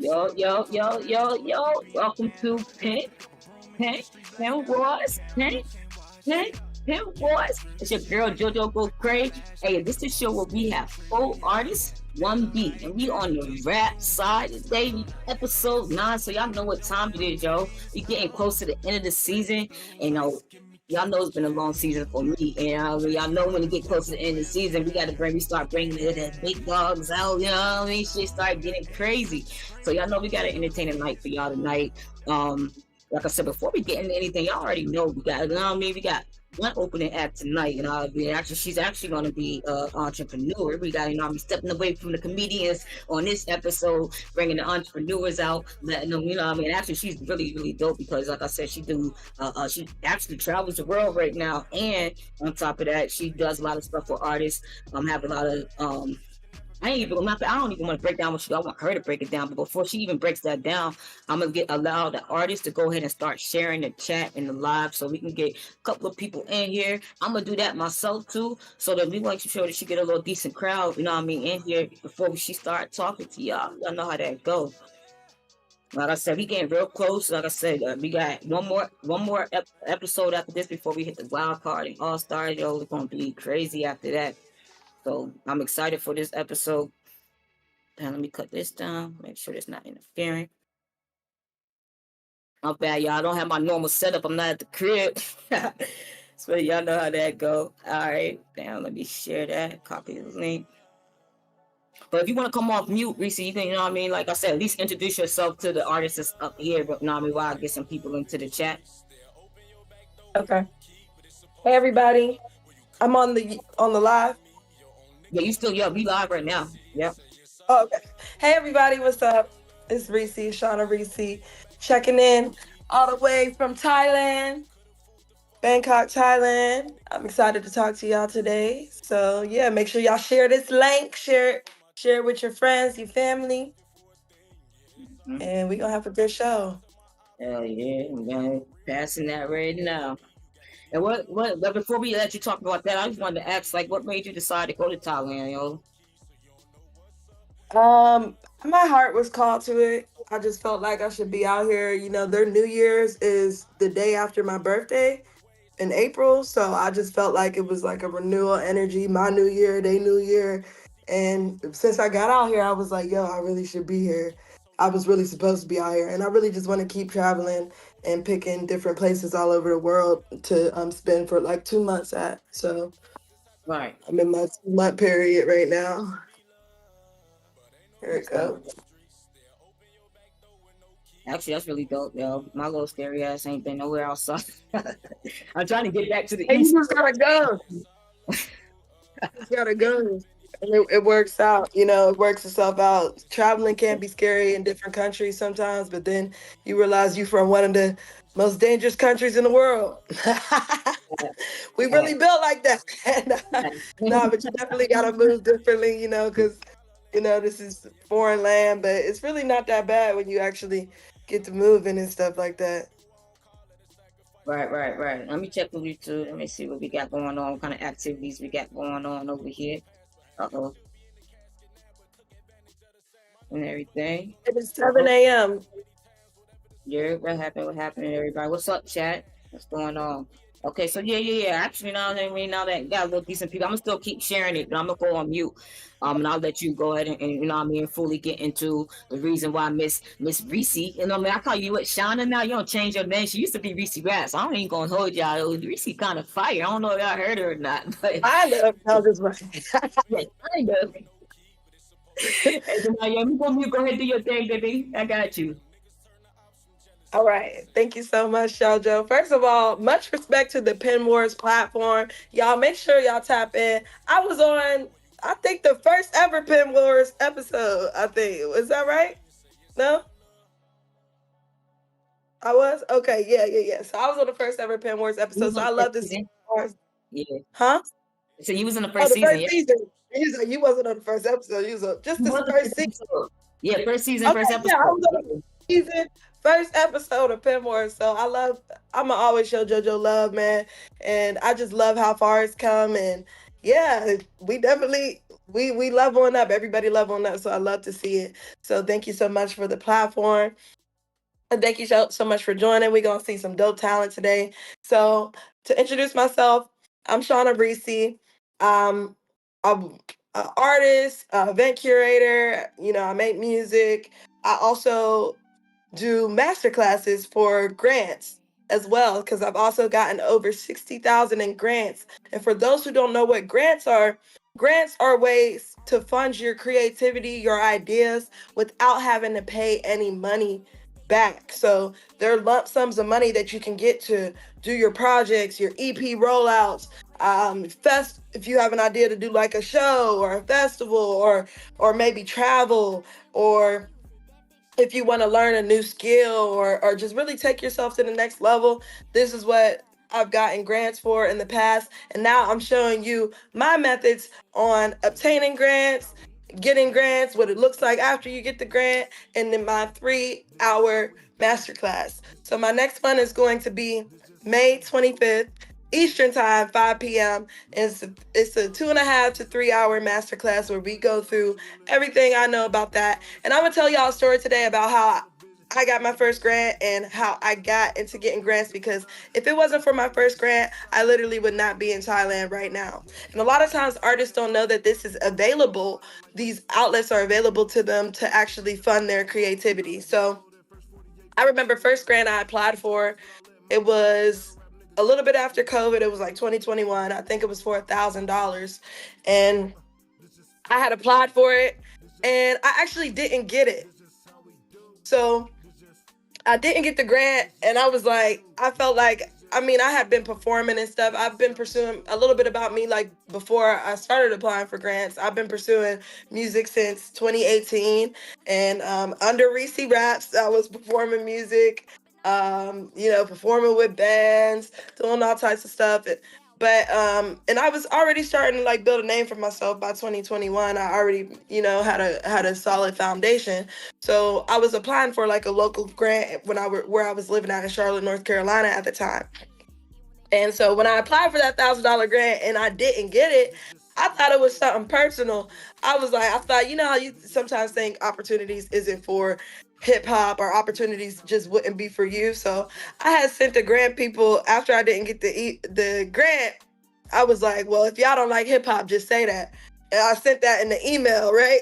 Yo, yo, yo, yo, yo. Welcome to Pink, Warz, Pink Warz. It's your girl JoJo Go Crazy. Hey, this is the show where we have four artists, one beat, and we on the rap side today. We episode 9, so y'all know what time it is, yo. We getting close to the end of the season, and y'all know it's been a long season for me, and y'all know when it get close to the end of the season, we start bringing the big dogs out. You know what I mean? Shit start getting crazy. So y'all know we got an entertaining night for y'all tonight. Like I said, before we get into anything, y'all already know we got. You know what I mean? We got one opening act tonight, and she's actually going to be an entrepreneur. We got, stepping away from the comedians on this episode, bringing the entrepreneurs out, letting them, actually she's really, really dope because, like I said, she actually travels the world right now, and on top of that, she does a lot of stuff for artists. Have a lot of I don't even want to break down what I want her to break it down. But before she even breaks that down, I'm gonna allow the artists to go ahead and start sharing the chat and the live, so we can get a couple of people in here. I'm gonna do that myself too, so that we want to show that she get a little decent crowd. In here before she start talking to y'all. Y'all know how that go. Like I said, we getting real close. Like I said, we got one more episode after this before we hit the wild card and all stars. Yo, it's gonna be crazy after that. So I'm excited for this episode. And let me cut this down. Make sure it's not interfering. I'm bad, y'all. I don't have my normal setup. I'm not at the crib. So y'all know how that go. All right. Damn, let me share that. Copy the link. But if you want to come off mute, Reese, you can, like I said, at least introduce yourself to the artists that's up here. But while I get some people into the chat. Okay. Hey everybody. I'm on the live. Yeah, we live right now. Yep. Oh, okay. Hey everybody, what's up? It's Reese, Shauna Reese, checking in all the way from Thailand, Bangkok, Thailand. I'm excited to talk to y'all today. So yeah, make sure y'all share this link, share it with your friends, your family, and we're gonna have a good show. Hell yeah, I'm gonna passing that right now. And but before we let you talk about that, I just wanted to ask, like, what made you decide to go to Thailand, yo? My heart was called to it. I just felt like I should be out here. Their New Year's is the day after my birthday in April. So I just felt like it was like a renewal energy, my new year, their new year. And since I got out here, I was like, yo, I really should be here. I was really supposed to be out here. And I really just want to keep traveling and picking different places all over the world to spend for like 2 months at. So Right. I'm in my 2-month period right now. Here it goes. Actually, that's really dope, yo. My little scary ass ain't been nowhere outside. I'm trying to get back to the east. You just gotta go. You gotta go. And it works out, it works itself out. Traveling can be scary in different countries sometimes, but then you realize you're from one of the most dangerous countries in the world. We really built like that. No, but you definitely gotta move differently, because this is foreign land, but it's really not that bad when you actually get to moving and stuff like that. Right. Let me check with you too. Let me see what we got going on, what kind of activities we got going on over here. Uh-oh. And everything. It is 7 a.m. Yeah, what happened, everybody? What's up, chat? What's going on? Okay, so yeah. Actually, now that got a little decent people, I'm gonna still keep sharing it, but I'm gonna go on mute. And I'll let you go ahead and fully get into the reason why Miss Reese. I call you what, Shauna now. You don't change your name. She used to be Reese Grass. I ain't gonna hold y'all. Reese kind of fire. I don't know if y'all heard her or not, but I love how this works. Yeah, I know. You go ahead and do your thing, baby. I got you. All right. Thank you so much, JoJo. First of all, much respect to the Pen Wars platform. Y'all make sure y'all tap in. I was on, I think, the first ever Pen Wars episode, I think. Was that right? No? I was? Okay, yeah. So I was on the first ever Pen Wars episode. So I love this. Yeah. Huh? So you was in the first season. First season. You wasn't on the first episode. You was on just the first season. Yeah, first season, first episode. Yeah, I was on the season, first episode of Penmore. So I'ma always show JoJo love, man. And I just love how far it's come. And yeah, we definitely we leveling up. Everybody leveling up. So I love to see it. So thank you so much for the platform. And thank you so much for joining. We're gonna see some dope talent today. So to introduce myself, I'm Shauna Reese. Um, I'm an artist, event curator. You know, I make music. I also do master classes for grants as well, because I've also gotten over 60,000 in grants. And for those who don't know what grants are ways to fund your creativity, your ideas without having to pay any money back. So there are lump sums of money that you can get to do your projects, your EP rollouts, if you have an idea to do like a show or a festival, or maybe travel, or if you want to learn a new skill, or just really take yourself to the next level. This is what I've gotten grants for in the past. And now I'm showing you my methods on obtaining grants, getting grants, what it looks like after you get the grant, and then my 3-hour masterclass. So my next one is going to be May 25th. Eastern time, 5 p.m. It's a 2.5 to 3 hour masterclass where we go through everything I know about that. And I'm gonna tell y'all a story today about how I got my first grant and how I got into getting grants, because if it wasn't for my first grant, I literally would not be in Thailand right now. And a lot of times artists don't know that this is available. These outlets are available to them to actually fund their creativity. So I remember first grant I applied for, it was a little bit after COVID. It was like 2021. I think it was for $1,000. And I had applied for it and I actually didn't get it. So I didn't get the grant, and I was like, I felt like, I mean, I had been performing and stuff. I've been pursuing a little bit about me, like before I started applying for grants. I've been pursuing music since 2018, and under Reese Raps, I was performing music, performing with bands, doing all types of stuff. And I was already starting to like build a name for myself by 2021. I already, had a solid foundation. So I was applying for like a local grant where I was living out in Charlotte, North Carolina at the time. And so when I applied for that $1,000 grant and I didn't get it, I thought it was something personal. I thought, how you sometimes think opportunities isn't for hip hop, or opportunities just wouldn't be for you. So I had sent the grant people after I didn't get the grant. I was like, well, if y'all don't like hip hop, just say that. And I sent that in the email, right?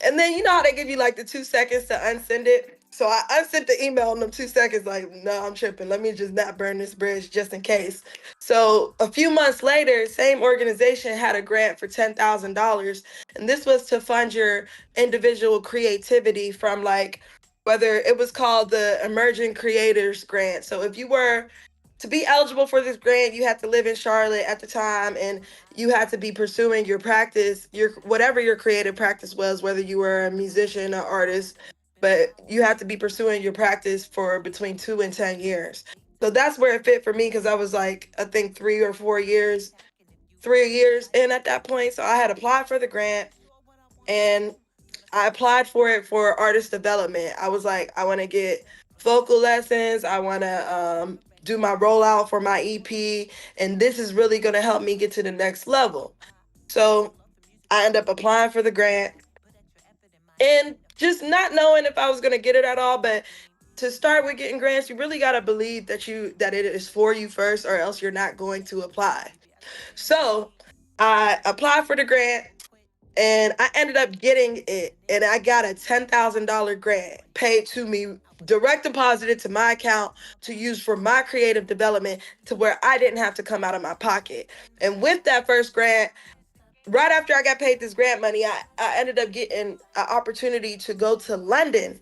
And then you know how they give you like the 2 seconds to unsend it? So I unsent the email in them 2 seconds, like, no, I'm tripping. Let me just not burn this bridge just in case. So a few months later, same organization had a grant for $10,000. And this was to fund your individual creativity from like, whether it was called the Emerging Creators Grant. So if you were to be eligible for this grant, you had to live in Charlotte at the time, and you had to be pursuing your practice, your whatever your creative practice was, whether you were a musician or artist, but you had to be pursuing your practice for between 2 and 10 years. So that's where it fit for me, because I was like, I think 3 years in at that point. So I had applied for the grant, and I applied for it for artist development. I was like, I want to get vocal lessons. I want to do my rollout for my EP, and this is really going to help me get to the next level. So I ended up applying for the grant and just not knowing if I was going to get it at all. But to start with getting grants, you really got to believe that it is for you first, or else you're not going to apply. So I applied for the grant, and I ended up getting it, and I got a $10,000 grant paid to me, direct deposited to my account to use for my creative development, to where I didn't have to come out of my pocket. And with that first grant, right after I got paid this grant money, I ended up getting an opportunity to go to London.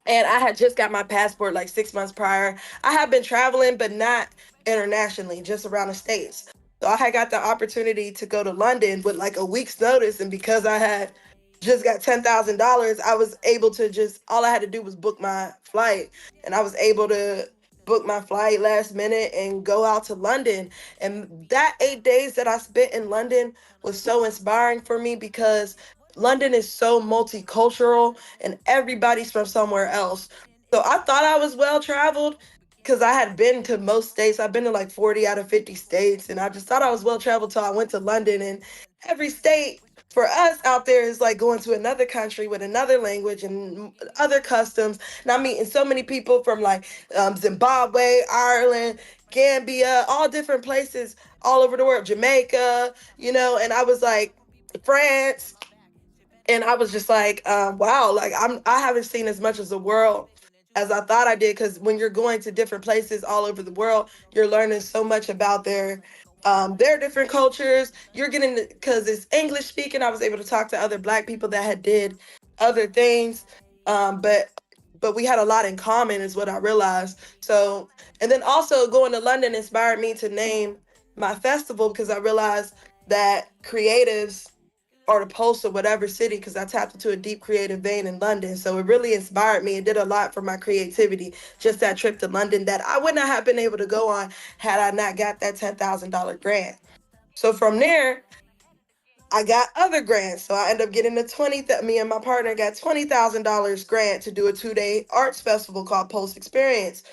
And I had just got my passport like 6 months prior. I had been traveling, but not internationally, just around the States. So I had got the opportunity to go to London with like a week's notice. And because I had just got $10,000, I was able to all I had to do was book my flight. And I was able to book my flight last minute and go out to London. And that 8 days that I spent in London was so inspiring for me, because London is so multicultural and everybody's from somewhere else. So I thought I was well traveled, because I had been to most states. I've been to like 40 out of 50 states, and I just thought I was well traveled till I went to London. And every state for us out there is like going to another country with another language and other customs. And I'm meeting so many people from like Zimbabwe, Ireland, Gambia, all different places all over the world, Jamaica, you know. And I was like, France, and I was just like, wow, like I haven't seen as much of the world as I thought I did. Because when you're going to different places all over the world, you're learning so much about their different cultures. You're getting, because it's English speaking. I was able to talk to other Black people that had did other things, but we had a lot in common, is what I realized. So, and then also going to London inspired me to name my festival, because I realized that creatives or the post of whatever city, because I tapped into a deep creative vein in London. So it really inspired me and did a lot for my creativity. Just that trip to London that I would not have been able to go on had I not got that $10,000 grant. So from there, I got other grants. So I ended up getting me and my partner got $20,000 grant to do a 2-day arts festival called Post Experience.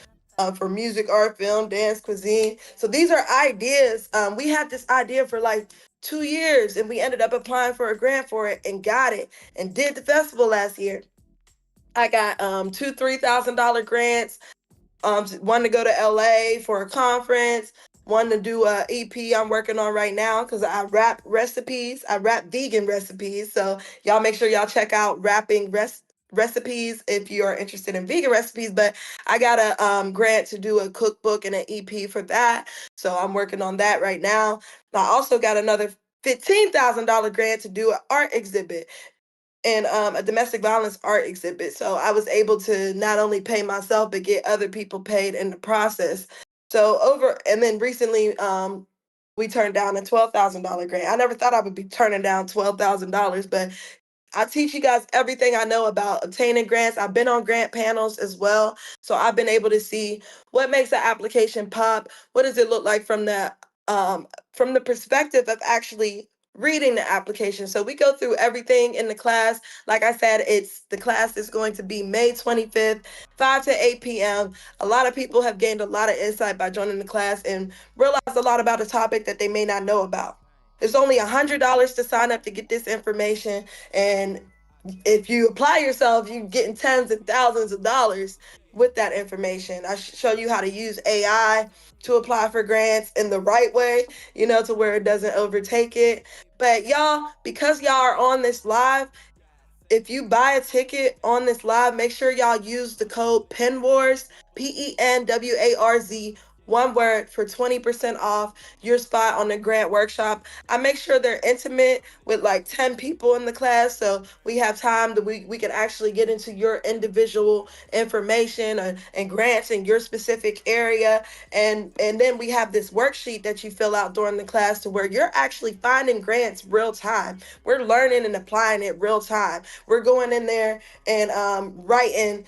For music, art, film, dance, cuisine. So these are ideas. We had this idea for like 2 years, and we ended up applying for a grant for it and got it and did the festival last year. I got two $3,000 grants. One to go to LA for a conference, one to do a EP I'm working on right now, because I rap recipes. I rap vegan recipes. So y'all make sure y'all check out recipes if you are interested in vegan recipes. But I got a grant to do a cookbook and an EP for that. So I'm working on that right now. I also got another $15,000 grant to do an art exhibit and a domestic violence art exhibit. So I was able to not only pay myself but get other people paid in the process. So and then recently we turned down a $12,000 grant. I never thought I would be turning down $12,000, but I teach you guys everything I know about obtaining grants. I've been on grant panels as well. So I've been able to see what makes an application pop. What does it look like from the perspective of actually reading the application. So we go through everything in the class. Like I said, the class is going to be May 25th, 5 to 8 p.m. A lot of people have gained a lot of insight by joining the class and realized a lot about a topic that they may not know about. It's only $100 to sign up to get this information. And if you apply yourself, you're getting tens and thousands of dollars with that information. I show you how to use AI to apply for grants in the right way, to where it doesn't overtake it. But y'all, because y'all are on this live, if you buy a ticket on this live, make sure y'all use the code PENWARZ, PENWARZ, one word, for 20% off your spot on the grant workshop. I make sure they're intimate with like 10 people in the class, so we have time that we can actually get into your individual information and grants in your specific area. And then we have this worksheet that you fill out during the class to where you're actually finding grants real time. We're learning and applying it real time. We're going in there and writing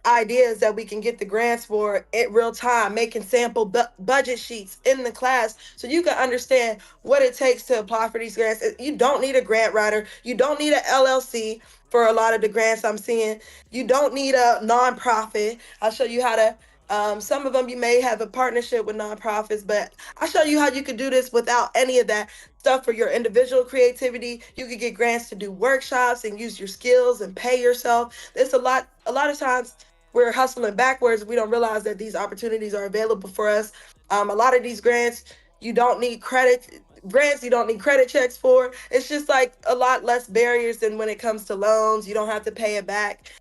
ideas that we can get the grants for in real time, making sample budget sheets in the class so you can understand what it takes to apply for these grants. You don't need a grant writer. You don't need an LLC for a lot of the grants I'm seeing. You don't need a nonprofit. I'll show you how to. Some of them you may have a partnership with nonprofits, but I'll show you how you could do this without any of that stuff for your individual creativity. You could get grants to do workshops and use your skills and pay yourself. There's a lot of times we're hustling backwards. We don't realize that these opportunities are available for us. A lot of these grants, you don't need credit. Grants you don't need credit checks for. It's just like a lot less barriers than when it comes to loans. You don't have to pay it back.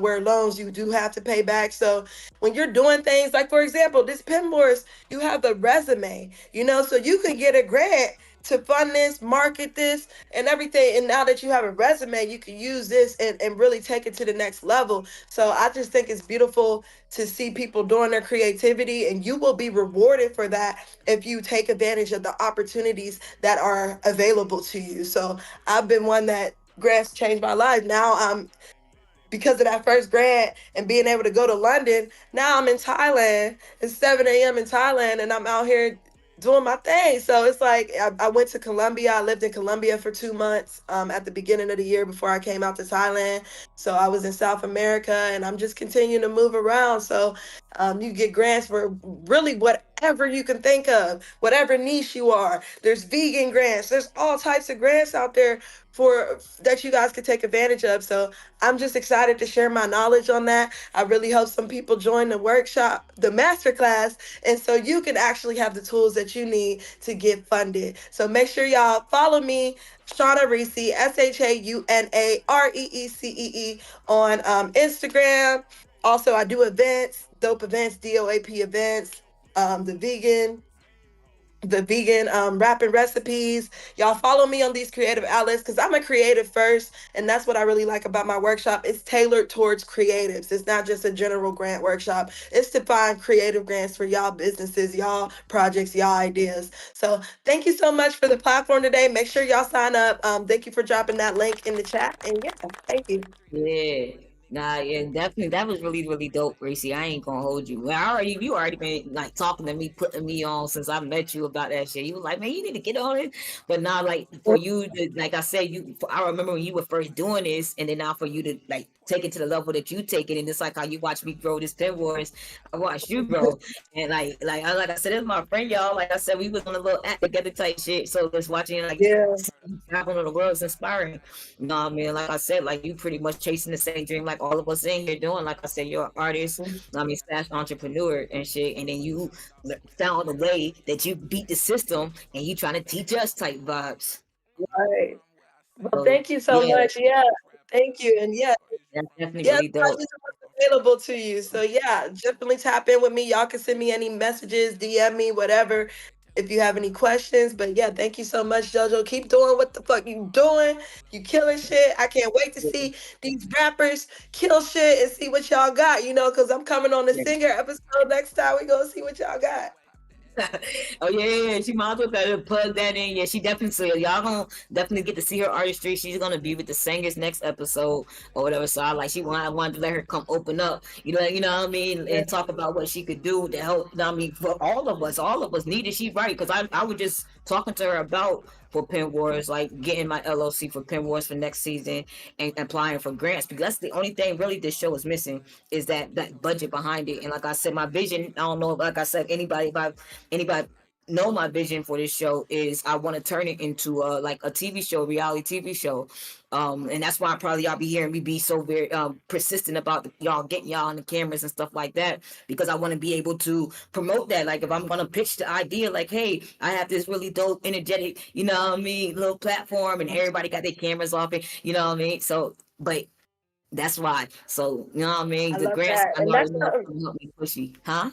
Where loans you do have to pay back. So when you're doing things like, for example, this Pinboards, you have a resume, so you can get a grant to fund this, market this, and everything. And now that you have a resume, you can use this and really take it to the next level. So I just think it's beautiful to see people doing their creativity, and you will be rewarded for that if you take advantage of the opportunities that are available to you. So I've been one that grants changed my life. Now I'm because of that first grant and being able to go to London. Now I'm in Thailand. It's 7 a.m. in Thailand, and I'm out here doing my thing. So it's like I went to Colombia. I lived in Colombia for 2 months at the beginning of the year before I came out to Thailand. So I was in South America, and I'm just continuing to move around. So you get grants for really whatever you can think of, whatever niche you are. There's vegan grants. There's all types of grants out there for that you guys could take advantage of. So I'm just excited to share my knowledge on that. I really hope some people join the workshop, the masterclass, and so you can actually have the tools that you need to get funded. So make sure y'all follow me, Shauna Reese, ShaunAReecee, on Instagram. Also, I do events, dope events, DOAP events, the vegan rapping recipes. Y'all follow me on these creative outlets because I'm a creative first, and that's what I really like about my workshop. It's tailored towards creatives. It's not just a general grant workshop. It's to find creative grants for y'all businesses, y'all projects, y'all ideas. So thank you so much for the platform today. Make sure y'all sign up. Thank you for dropping that link in the chat. And yeah, thank you. Yeah. Nah, yeah, definitely. That was really, really dope, Racy. I ain't gonna hold you. Well, you already been like talking to me, putting me on since I met you about that shit. You was like, man, you need to get on it. But now, like for you to, like I said, I remember when you were first doing this, and then now for you to like take it to the level that you take it, and it's like how you watch me grow this Pen Wars. I watched you grow, and like I said, it's my friend, y'all. Like I said, we was on a little act together type shit. So just watching like Yeah. traveling the world is inspiring. You know what I mean? Like I said, like you pretty much chasing the same dream like all of us in here doing. Like I said, you're an artist, I mean, slash entrepreneur and shit. And then you found a way that you beat the system and you trying to teach us type vibes. Right. Well, So thank you so yeah, much. Yeah. Thank you. And yeah, that's definitely yeah, really dope. available to you. So yeah, definitely tap in with me. Y'all can send me any messages, DM me, whatever, if you have any questions. But yeah, thank you so much, JoJo. Keep doing what the fuck you doing. You killing shit. I can't wait to see these rappers kill shit and see what y'all got, because I'm coming on the Yeah. singer episode next time. We gonna see what y'all got. Oh yeah, she might as well better plug that in. Yeah, she definitely, so y'all gonna definitely get to see her artistry. She's gonna be with the singers next episode or whatever. So I wanted to let her come open up, you know what I mean, Yeah. and talk about what she could do to help. You know what I mean, for all of us needed. She right, because I was just talking to her about for Pen Wars, like getting my LLC for Pen Wars for next season and applying for grants, because that's the only thing really this show is missing, is that budget behind it. And like I said, my vision, I don't know, like I said, anybody know my vision for this show is I want to turn it into like a TV show, reality TV show. And that's why probably y'all be hearing me be so very persistent about y'all getting y'all on the cameras and stuff like that, because I want to be able to promote that. Like if I'm gonna pitch the idea, like, hey, I have this really dope, energetic, you know what I mean, little platform, and everybody got their cameras off it, you know what I mean. So, but that's why. So you know what I mean. I The love grants that. I And already that's know something gonna help me pushy, huh?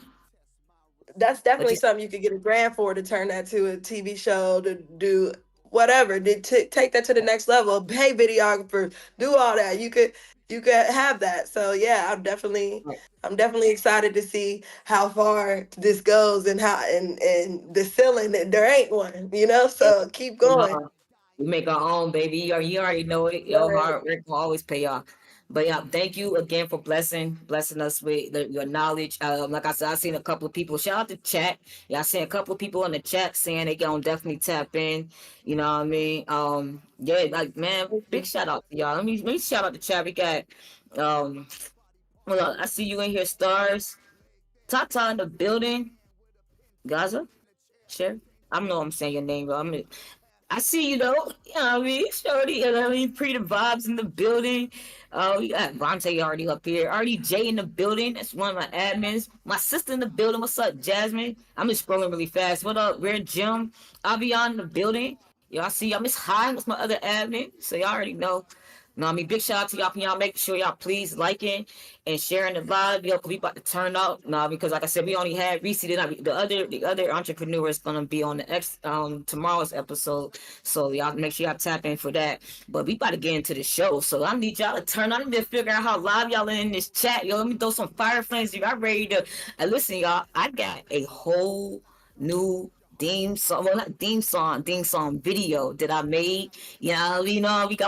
that's But definitely you, something you could get a grant for, to turn that to a TV show, to do whatever, to take that to the next level. Pay videographers, do all that. You could have that. So yeah, I'm definitely excited to see how far this goes, and how and the ceiling, there ain't one, so keep going. we make our own, baby. You already know it. Your Right. hard work will always pay off. But yeah, thank you again for blessing us with your knowledge. Like I said, I seen a couple of people. Shout out to chat. Yeah, I seen a couple of people in the chat saying they gonna definitely tap in. You know what I mean? Yeah, like man, big shout out to y'all. Let me shout out the chat. We got um. Well, I see you in here, stars. Tata in the building. Gaza, sure. I don't know I'm saying your name, but I see you though. You know what I mean? Shorty, you know what I mean? Pretty vibes in the building. We got Vontae already up here. Already Jay in the building. That's one of my admins. My sister in the building. What's up, Jasmine? I'm just scrolling really fast. What up, Rare Jim? Avion in the building. Y'all see y'all Miss High. What's my other admin? So y'all already know. No, I mean, big shout out to y'all. Can y'all make sure y'all please liking and sharing the live? Yo, we about to turn up. No, because like I said, we only had Reese tonight. The other entrepreneur is gonna be on the tomorrow's episode. So y'all make sure y'all tap in for that. But we about to get into the show. So I need y'all to turn on. I need to figure out how live y'all in this chat. Yo, let me throw some fire flames. Y'all ready to listen, y'all. I got a whole new theme song, well not theme song video that I made. I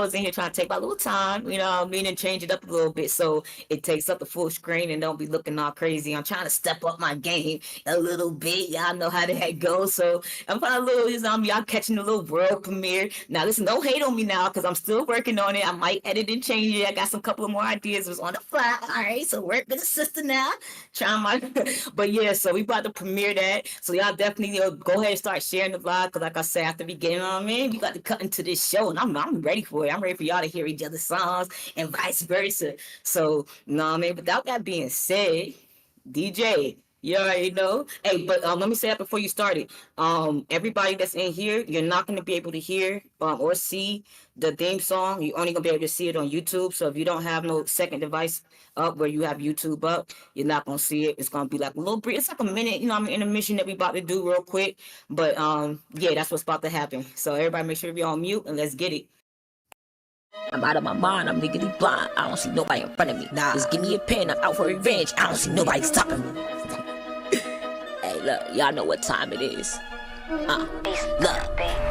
was in here trying to take my little time, and change it up a little bit so it takes up the full screen and don't be looking all crazy. I'm trying to step up my game a little bit. Y'all know how that goes. So I'm probably a little, y'all catching the little world premiere. Now listen, don't hate on me now because I'm still working on it. I might edit and change it. I got some couple of more ideas. It was on the fly. All right, so work with the sister now. Trying my, but yeah, so we about to premiere that. So y'all definitely go ahead and start sharing the vlog because, like I said, after we get on, man, we got to cut into this show, and I'm ready for it. I'm ready for y'all to hear each other's songs and vice versa. So, without that being said, DJ, you already know. Hey, but let me say that before you started. Everybody that's in here, you're not going to be able to hear or see the theme song. You're only going to be able to see it on YouTube. So if you don't have no second device up where you have YouTube up, you're not going to see it. It's going to be like a little brief. It's like a minute, intermission that we about to do real quick. But yeah, that's what's about to happen. So everybody make sure to be on mute and let's get it. I'm out of my mind, I'm legally blind. I don't see nobody in front of me. Nah, just give me a pen, I'm out for revenge. I don't see nobody stopping me. Hey, look, y'all know what time it is. Look,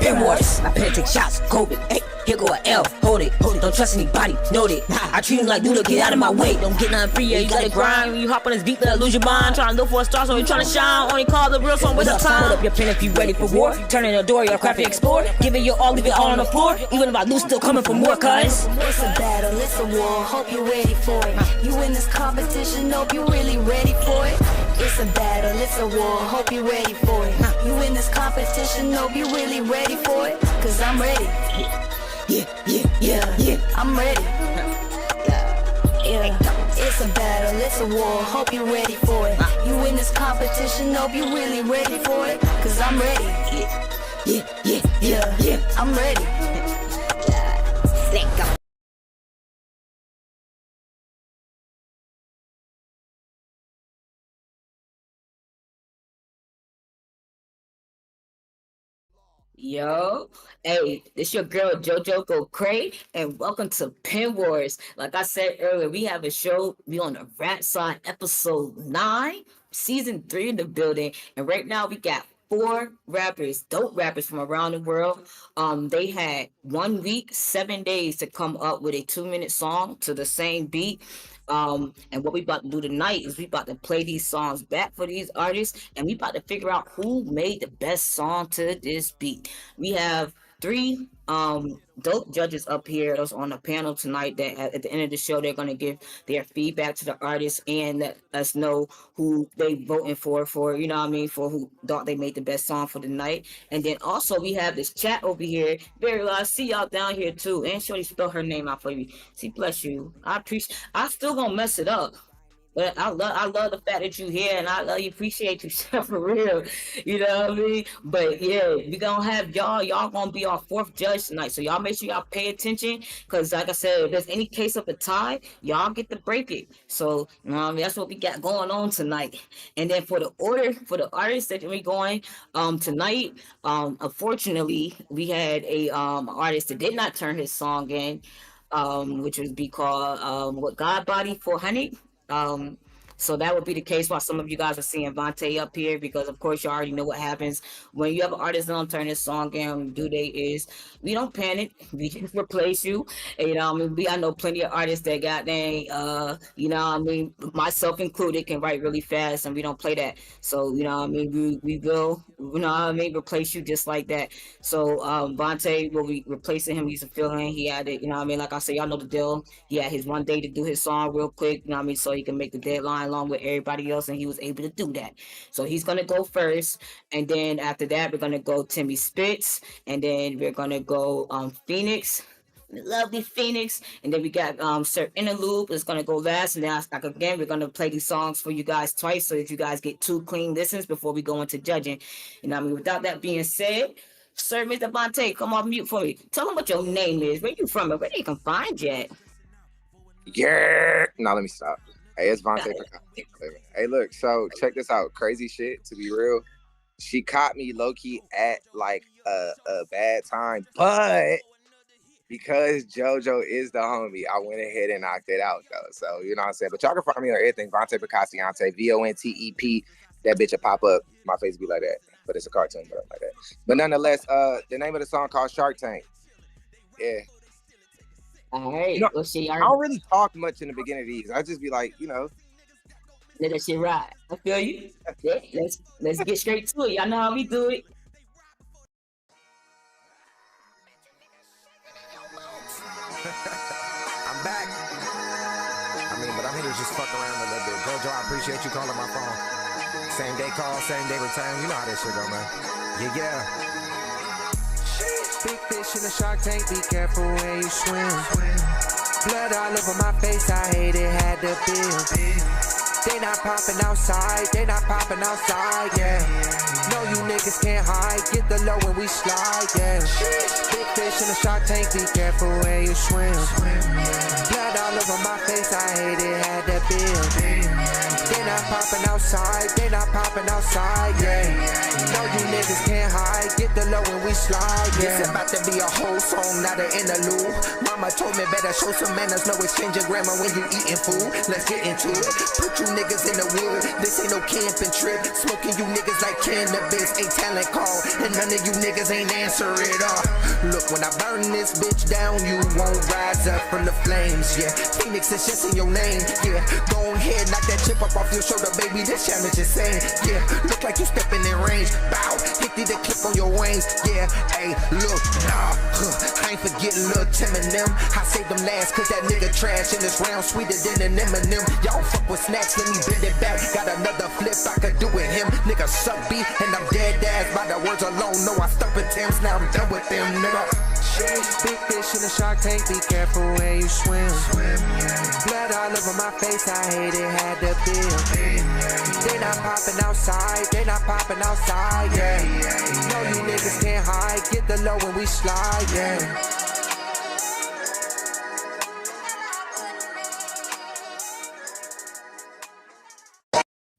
Warz, I pen take shots, COVID. Hey, here go a L, hold it. Don't trust anybody, know that. I treat him like Luda, get out of my way. Don't get nothing free, yeah, you gotta grind. When you hop on this beat, lose your mind. Trying to look for a star, so you trying to shine. Only call the real song with the time. Hold up your pen if you ready for war. Turning the door, your craft explore. Give it your all, leave it all on the floor. Even if I lose, still coming for more, cuz. It's a battle, it's a war, hope you're ready for it. You in this competition, hope you're really ready for it. It's a battle, it's a war, hope you're ready for it. You in this competition, hope you're really ready for it. Cause I'm ready. Yeah, I'm ready. Yeah. It's a battle, it's a war, hope you're ready for it. You in this competition, hope you're really ready for it. Cause I'm ready. Yeah, I'm ready. Let go. Yo, hey, this your girl JoJo Go Cray, and welcome to Pen Wars. Like I said earlier, we have a show. We on the rap side, episode 9, season 3 in the building, and right now we got 4 rappers, dope rappers from around the world. They had 1 week, 7 days to come up with a 2-minute song to the same beat. And what we about to do tonight is we about to play these songs back for these artists, and we about to figure out who made the best song to this beat. We have 3 dope judges up here that's on the panel tonight that at the end of the show they're going to give their feedback to the artists and let us know who they voting for for who thought they made the best song for the night. And then also we have this chat over here. Very well, I see y'all down here too, and Shorty spell her name out for you. See, bless you. I still gonna mess it up, but I love the fact that you here, and I love you, appreciate you for real. You know what I mean? But yeah, we gonna have y'all gonna be our 4th judge tonight. So y'all make sure y'all pay attention, because like I said, if there's any case of a tie, y'all get to break it. So that's what we got going on tonight. And then for the order for the artists that we going tonight, unfortunately we had a artist that did not turn his song in, which would be called what, God Body 400. So that would be the case why some of you guys are seeing Vontae up here, because of course you already know what happens when you have an artist that don't turn his song in. Due date is, we don't panic, we just replace you. And, I know plenty of artists that myself included, can write really fast, and we don't play that. So we will replace you just like that. So Vontae will be replacing him. He's a fill-in. He had it, like I said, y'all know the deal. He had his 1 day to do his song real quick, so he can make the deadline along with everybody else, and he was able to do that. So he's gonna go first, and then after that we're gonna go Timmy Spitz, and then we're gonna go Phoenix, lovely Phoenix, and then we got Sir Interlude is gonna go last, and then again we're gonna play these songs for you guys twice, so that you guys get 2 clean listens before we go into judging. And without that being said, Sir Mr. Vontae, come off mute for me. Tell them what your name is, where you from, and where they can find you at. Yeah. No, let me stop. Hey, it's Vontae. Hey, look, so check this out. Crazy shit, to be real. She caught me low-key at like a bad time, but because JoJo is the homie, I went ahead and knocked it out though. So you know what I'm saying? But y'all can find me on everything. Vontae Picassiante, VONTEP. That bitch will pop up. My face be like that. but it's a cartoon, but like that. But nonetheless, the name of the song called Shark Tank. Yeah. All right. You know, Let's see. I don't really talk much in the beginning of these. I just be like, Let that shit ride. I feel you. Yeah, let's get straight to it. Y'all know how we do it. I'm back. But I'm here to just fuck around a little bit. Jojo, I appreciate you calling my phone. Same day call, same day return. You know how that shit go, man. Yeah. Big fish in the shark tank, be careful when you swim. Blood all over my face, I hate it, had to build. They not popping outside, yeah. No, you niggas can't hide, get the low when we slide, yeah. Big fish in the shark tank, be careful when you swim. Blood all over my face, I hate it, had to build. They not popping outside, yeah. No, you niggas can't hide, get the low when we slide, yeah. It's about to be a whole song, not an interlude. Mama told me better show some manners, no exchange of grammar when you eating food. Let's get into it. Put you niggas in the wood, this ain't no camping trip. Smoking you niggas like cannabis, a talent call, and none of you niggas ain't answer it all. Look, when I burn this bitch down, you won't rise up from the flames, yeah. Phoenix is just in your name, yeah. Go ahead, knock that chip up off your shoulder, baby, this challenge is insane, yeah. Look like you stepping in range, bow, hit the clip on your wings, yeah. Hey, look, nah, I ain't forgetting Lil' Tim and them. I saved them last cause that nigga trash in this round sweeter than an M&M. Y'all fuck with snacks, let me bend it back. Got another flip I could do with him. Nigga suck beat and I'm dead ass by the words alone. No, I stuck with Tim's, now I'm done with them, nigga. Big fish in the shark tank, be careful when you swim. Blood all over my face, I hate it, had to build. They not popping outside, yeah. No, you niggas can't hide, get the low when we slide, yeah.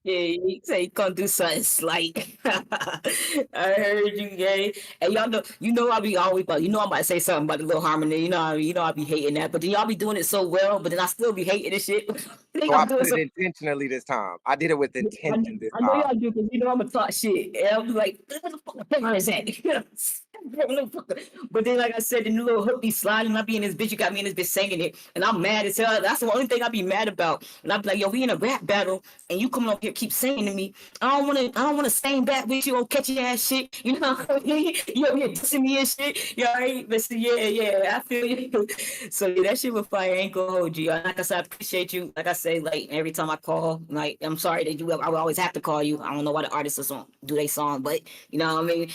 Yeah, you say you gonna do something slight. I heard you, gay. And y'all know, I be always, I'm about to say something about the little harmony. I be hating that, but then y'all be doing it so well, but then I still be hating this shit. So I put it intentionally this time. I did it with intention this time. I know y'all do because I'm gonna talk shit. And I'll be like, what the fuck is that? But then, like I said, the new little hook be sliding. I be in this bitch, you got me in this bitch singing it, and I'm mad as hell. That's the only thing I be mad about. And I be like, yo, we in a rap battle, and you coming up here keep saying to me, I don't wanna sing back with you, old catchy ass shit. You know what I mean? You over here dissing me and shit. You alright? But yeah, I feel you. So yeah, that shit with fire ain't gonna hold you. Like I said, I appreciate you. Like I say, like every time I call, like I'm sorry that I would always have to call you. I don't know why the artists don't do their song, but you know what I mean?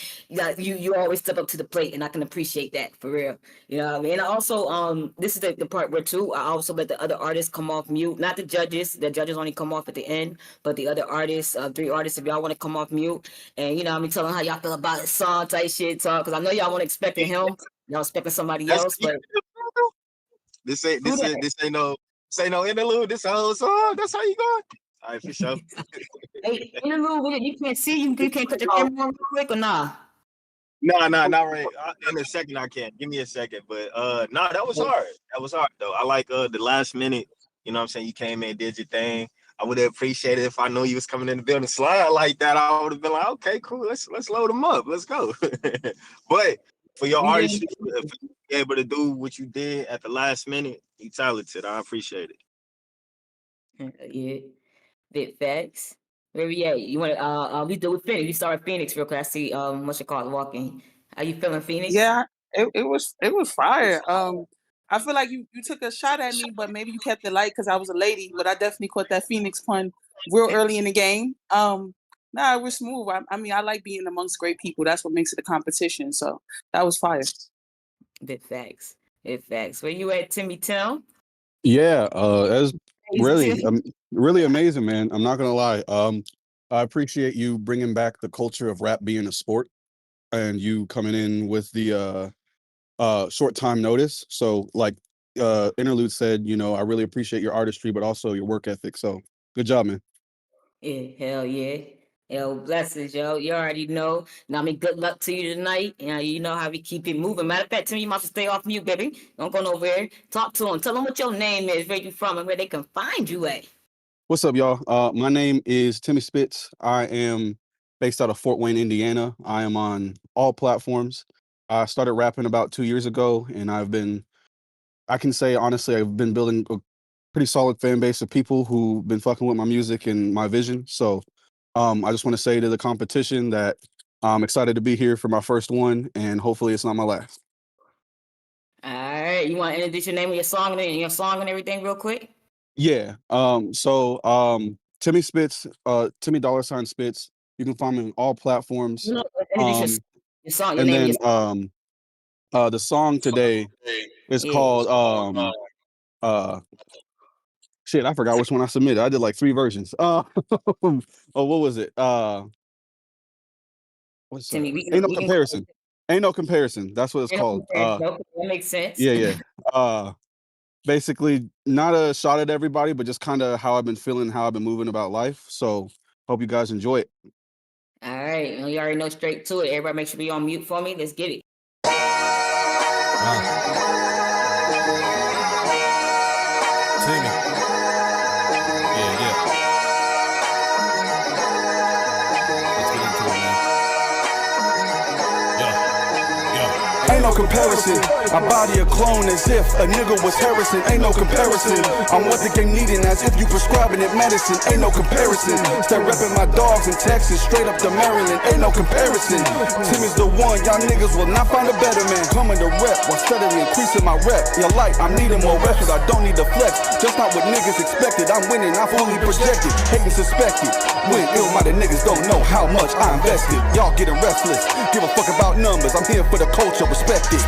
You always step up to the plate, and I can appreciate that for real. You know what I mean? And also, this is the part where too, I also let the other artists come off mute, not the judges. The judges only come off at the end, but the other artists, 3 artists, if y'all want to come off mute, and you know, tell them how y'all feel about the song type shit talk, because I know y'all weren't expecting him, y'all expecting somebody else, but this ain't no interlude. This whole song. That's how you going. All right, for sure. Hey, interlude, you can't see, you can't put your camera on real quick or nah? No, not right. In a second, I can. Give me a second. But that was hard. That was hard though. I like the last minute. You know what I'm saying? You came in, did your thing. I would have appreciated if I knew you was coming in the building slide like that. I would have been like, okay, cool. Let's load them up. Let's go. But for your artist, if you be able to do what you did at the last minute, you talented. I appreciate it. Yeah, big facts. Where we at? You want to? We do with Phoenix. We start with Phoenix real quick. I see. What's it called? Walking. How you feeling, Phoenix? Yeah, it was fire. I feel like you took a shot at me, but maybe you kept it light because I was a lady. But I definitely caught that Phoenix pun real early in the game. It was smooth. I mean, I like being amongst great people. That's what makes it a competition. So that was fire. Big facts. Big facts. Where you at, Timmy Tim? Yeah, that's really amazing, man. I'm not gonna lie. I appreciate you bringing back the culture of rap being a sport, and you coming in with the short time notice. So like Interlude said, I really appreciate your artistry, but also your work ethic. So good job, man. Yeah, hell yeah. Yo, blessings, yo. You already know. Now, I mean, good luck to you tonight. You know how we keep it moving. Matter of fact, Timmy, you must stay off mute, baby. Don't go nowhere. Talk to them. Tell them what your name is, where you from, and where they can find you at. What's up, y'all? My name is Timmy Spitz. I am based out of Fort Wayne, Indiana. I am on all platforms. I started rapping about 2 years ago, and I can say honestly, I've been building a pretty solid fan base of people who've been fucking with my music and my vision. So I just want to say to the competition that I'm excited to be here for my first one, and hopefully it's not my last. All right, you want to introduce your name of your song and everything real quick? Yeah. Timmy Spits, Timmy $ Spits. You can find me on all platforms. No, introduce your song, your And name. then the song today is called shit, I forgot which one I submitted. I did like 3 versions. What was it? What's Timmy, Ain't No Comparison. Ain't No Comparison. That's what it's called. That makes sense. Yeah. Basically not a shot at everybody, but just kind of how I've been feeling, how I've been moving about life. So hope you guys enjoy it. All right, you already know, straight to it. Everybody make sure to be on mute for me. Let's get it. Timmy. Yeah. Let's get into it, man. Ain't no comparison. I body a clone as if a nigga was Harrison. Ain't no comparison. I'm what the game needing as if you prescribing it medicine. Ain't no comparison. Start repping my dogs in Texas, straight up to Maryland. Ain't no comparison. Timmy's the one, y'all niggas will not find a better man. Coming to rep while steadily increasing my rep. You're like, I'm needing more reps, I don't need to flex. Just not what niggas expected. I'm winning, I'm fully projected. Hating suspected. When ill-minded niggas don't know how much I invested. Y'all getting restless. Give a fuck about numbers. I'm here for the culture, respect it.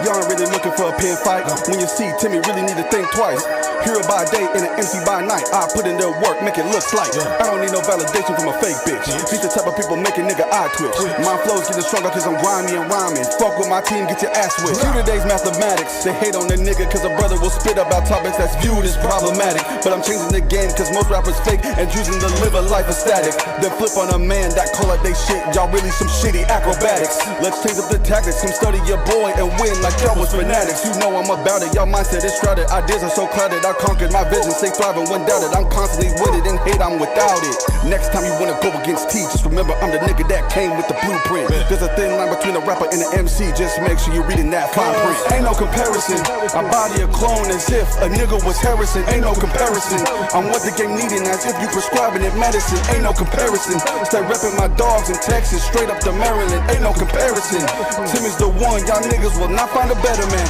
Y'all ain't really looking for a pen fight. When you see Timmy, really need to think twice. Hero by day and an MC by night. I put in their work, make it look slight. I don't need no validation from a fake bitch. These the type of people making nigga eye twitch. My flow's getting stronger cause I'm grimy and rhyming. Fuck with my team, get your ass whipped. You today's mathematics. They hate on the nigga cause a brother will spit about topics that's viewed as problematic. But I'm changing the game cause most rappers fake and choosing to live a life of static. Then flip on a man that call out they shit. Y'all really some shitty acrobatics. Let's change up the tactics. Come study your boy and win like y'all was fanatics. You know I'm about it. Y'all mindset is shrouded. Ideas are so clouded. I conquered my vision. Stay thriving when doubted. I'm constantly with it and hate I'm without it. Next time you wanna go against T, just remember I'm the nigga that came with the blueprint. There's a thin line between a rapper and an MC. Just make sure you're reading that fine print. Ain't no comparison. I body a clone as if a nigga was Harrison. Ain't no comparison. I'm what the game needing as if you prescribing it medicine. Ain't no comparison. Start repping my dogs in Texas, straight up to Maryland. Ain't no comparison. Timmy's the one, y'all niggas will not find a better man.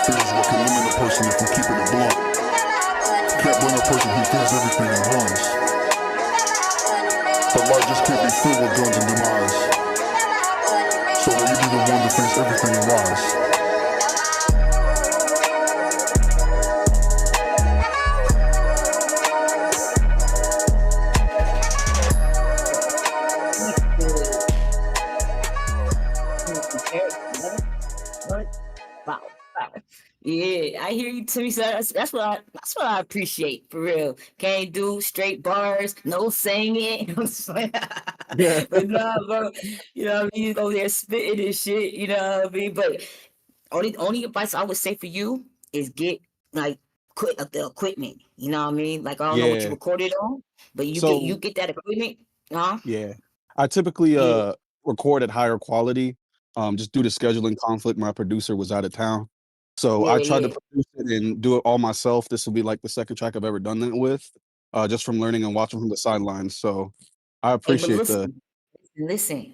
Here's what can limit a person if we keep it blunt. Can't bring a person who feels everything and runs. But life just can't be filled with guns and demise. So will you be the one to face everything and rise? Yeah, I hear you, Timmy. So that's what I appreciate for real. Can't do straight bars, no singing. But no, bro, you know what I mean. You go there spitting and shit. You know what I mean. But only advice I would say for you is get like the equipment. You know what I mean. Like I don't know what you recorded on, but you get that equipment. Yeah, I typically record at higher quality. Just due to scheduling conflict, my producer was out of town. So I tried to produce it and do it all myself. This will be like the second track I've ever done that with, just from learning and watching from the sidelines. So I appreciate Listen,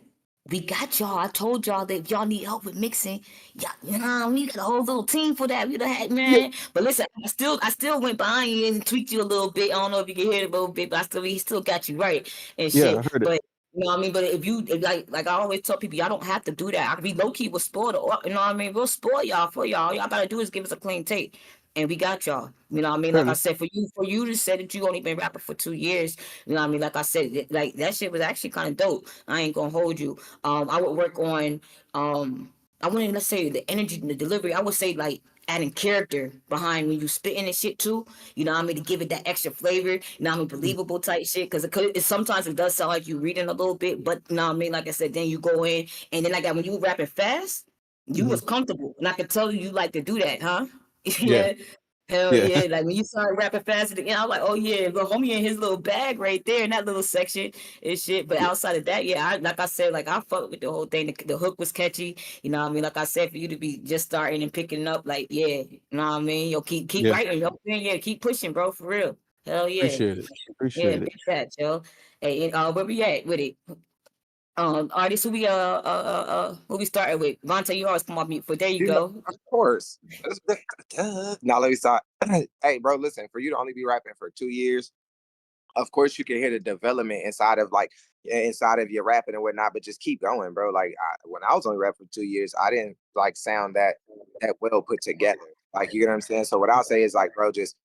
we got y'all. I told y'all that if y'all need help with mixing, y'all, you know, we got a whole little team for that. We done had, man. Yeah. But listen, I still went behind you and tweaked you a little bit. I don't know if you can hear it a little bit, but we still got you right and shit. I heard it. You know what I mean? But if like I always tell people, y'all don't have to do that. I can be low key with spoil, you know what I mean? We'll spoil y'all for y'all. Y'all gotta do is give us a clean tape, and we got y'all. You know what I mean? Like I said, for you to say that you only been rapping for 2 years, you know what I mean? Like I said, like that shit was actually kind of dope. I ain't gonna hold you. I would work on I wouldn't even say the energy and the delivery. I would say like adding character behind when you spitting and shit too. You know what I mean? To give it that extra flavor. You know what I mean? Believable type shit. Because sometimes it does sound like you reading a little bit, but you know what I mean? Like I said, then you go in and then like when you rapping fast, you was comfortable. And I could tell you like to do that, huh? Yeah. Hell Yeah. yeah. Like when you started rapping fast at the end, I was like, oh yeah, the homie in his little bag right there in that little section and shit. But outside of that, yeah, like I said, like I fucked with the whole thing. The hook was catchy. You know what I mean? Like I said, for you to be just starting and picking up, like, yeah, you know what I mean? Yo, keep Yeah. writing, yo. Yeah, keep pushing, bro, for real. Hell yeah. Appreciate it. Yeah, Appreciate it. big facts, yo. Hey, and, where we at with it? Artists who we started with. Vontae, you always come off mute. For there you You know, go. of course. Now let me start. Hey, bro, listen. For you to only be rapping for 2 years, of course you can hear the development inside of your rapping and whatnot. But just keep going, bro. Like when I was only rapping for 2 years, I didn't like sound that well put together. Like you get what I'm saying. So what I'll say is like, bro, just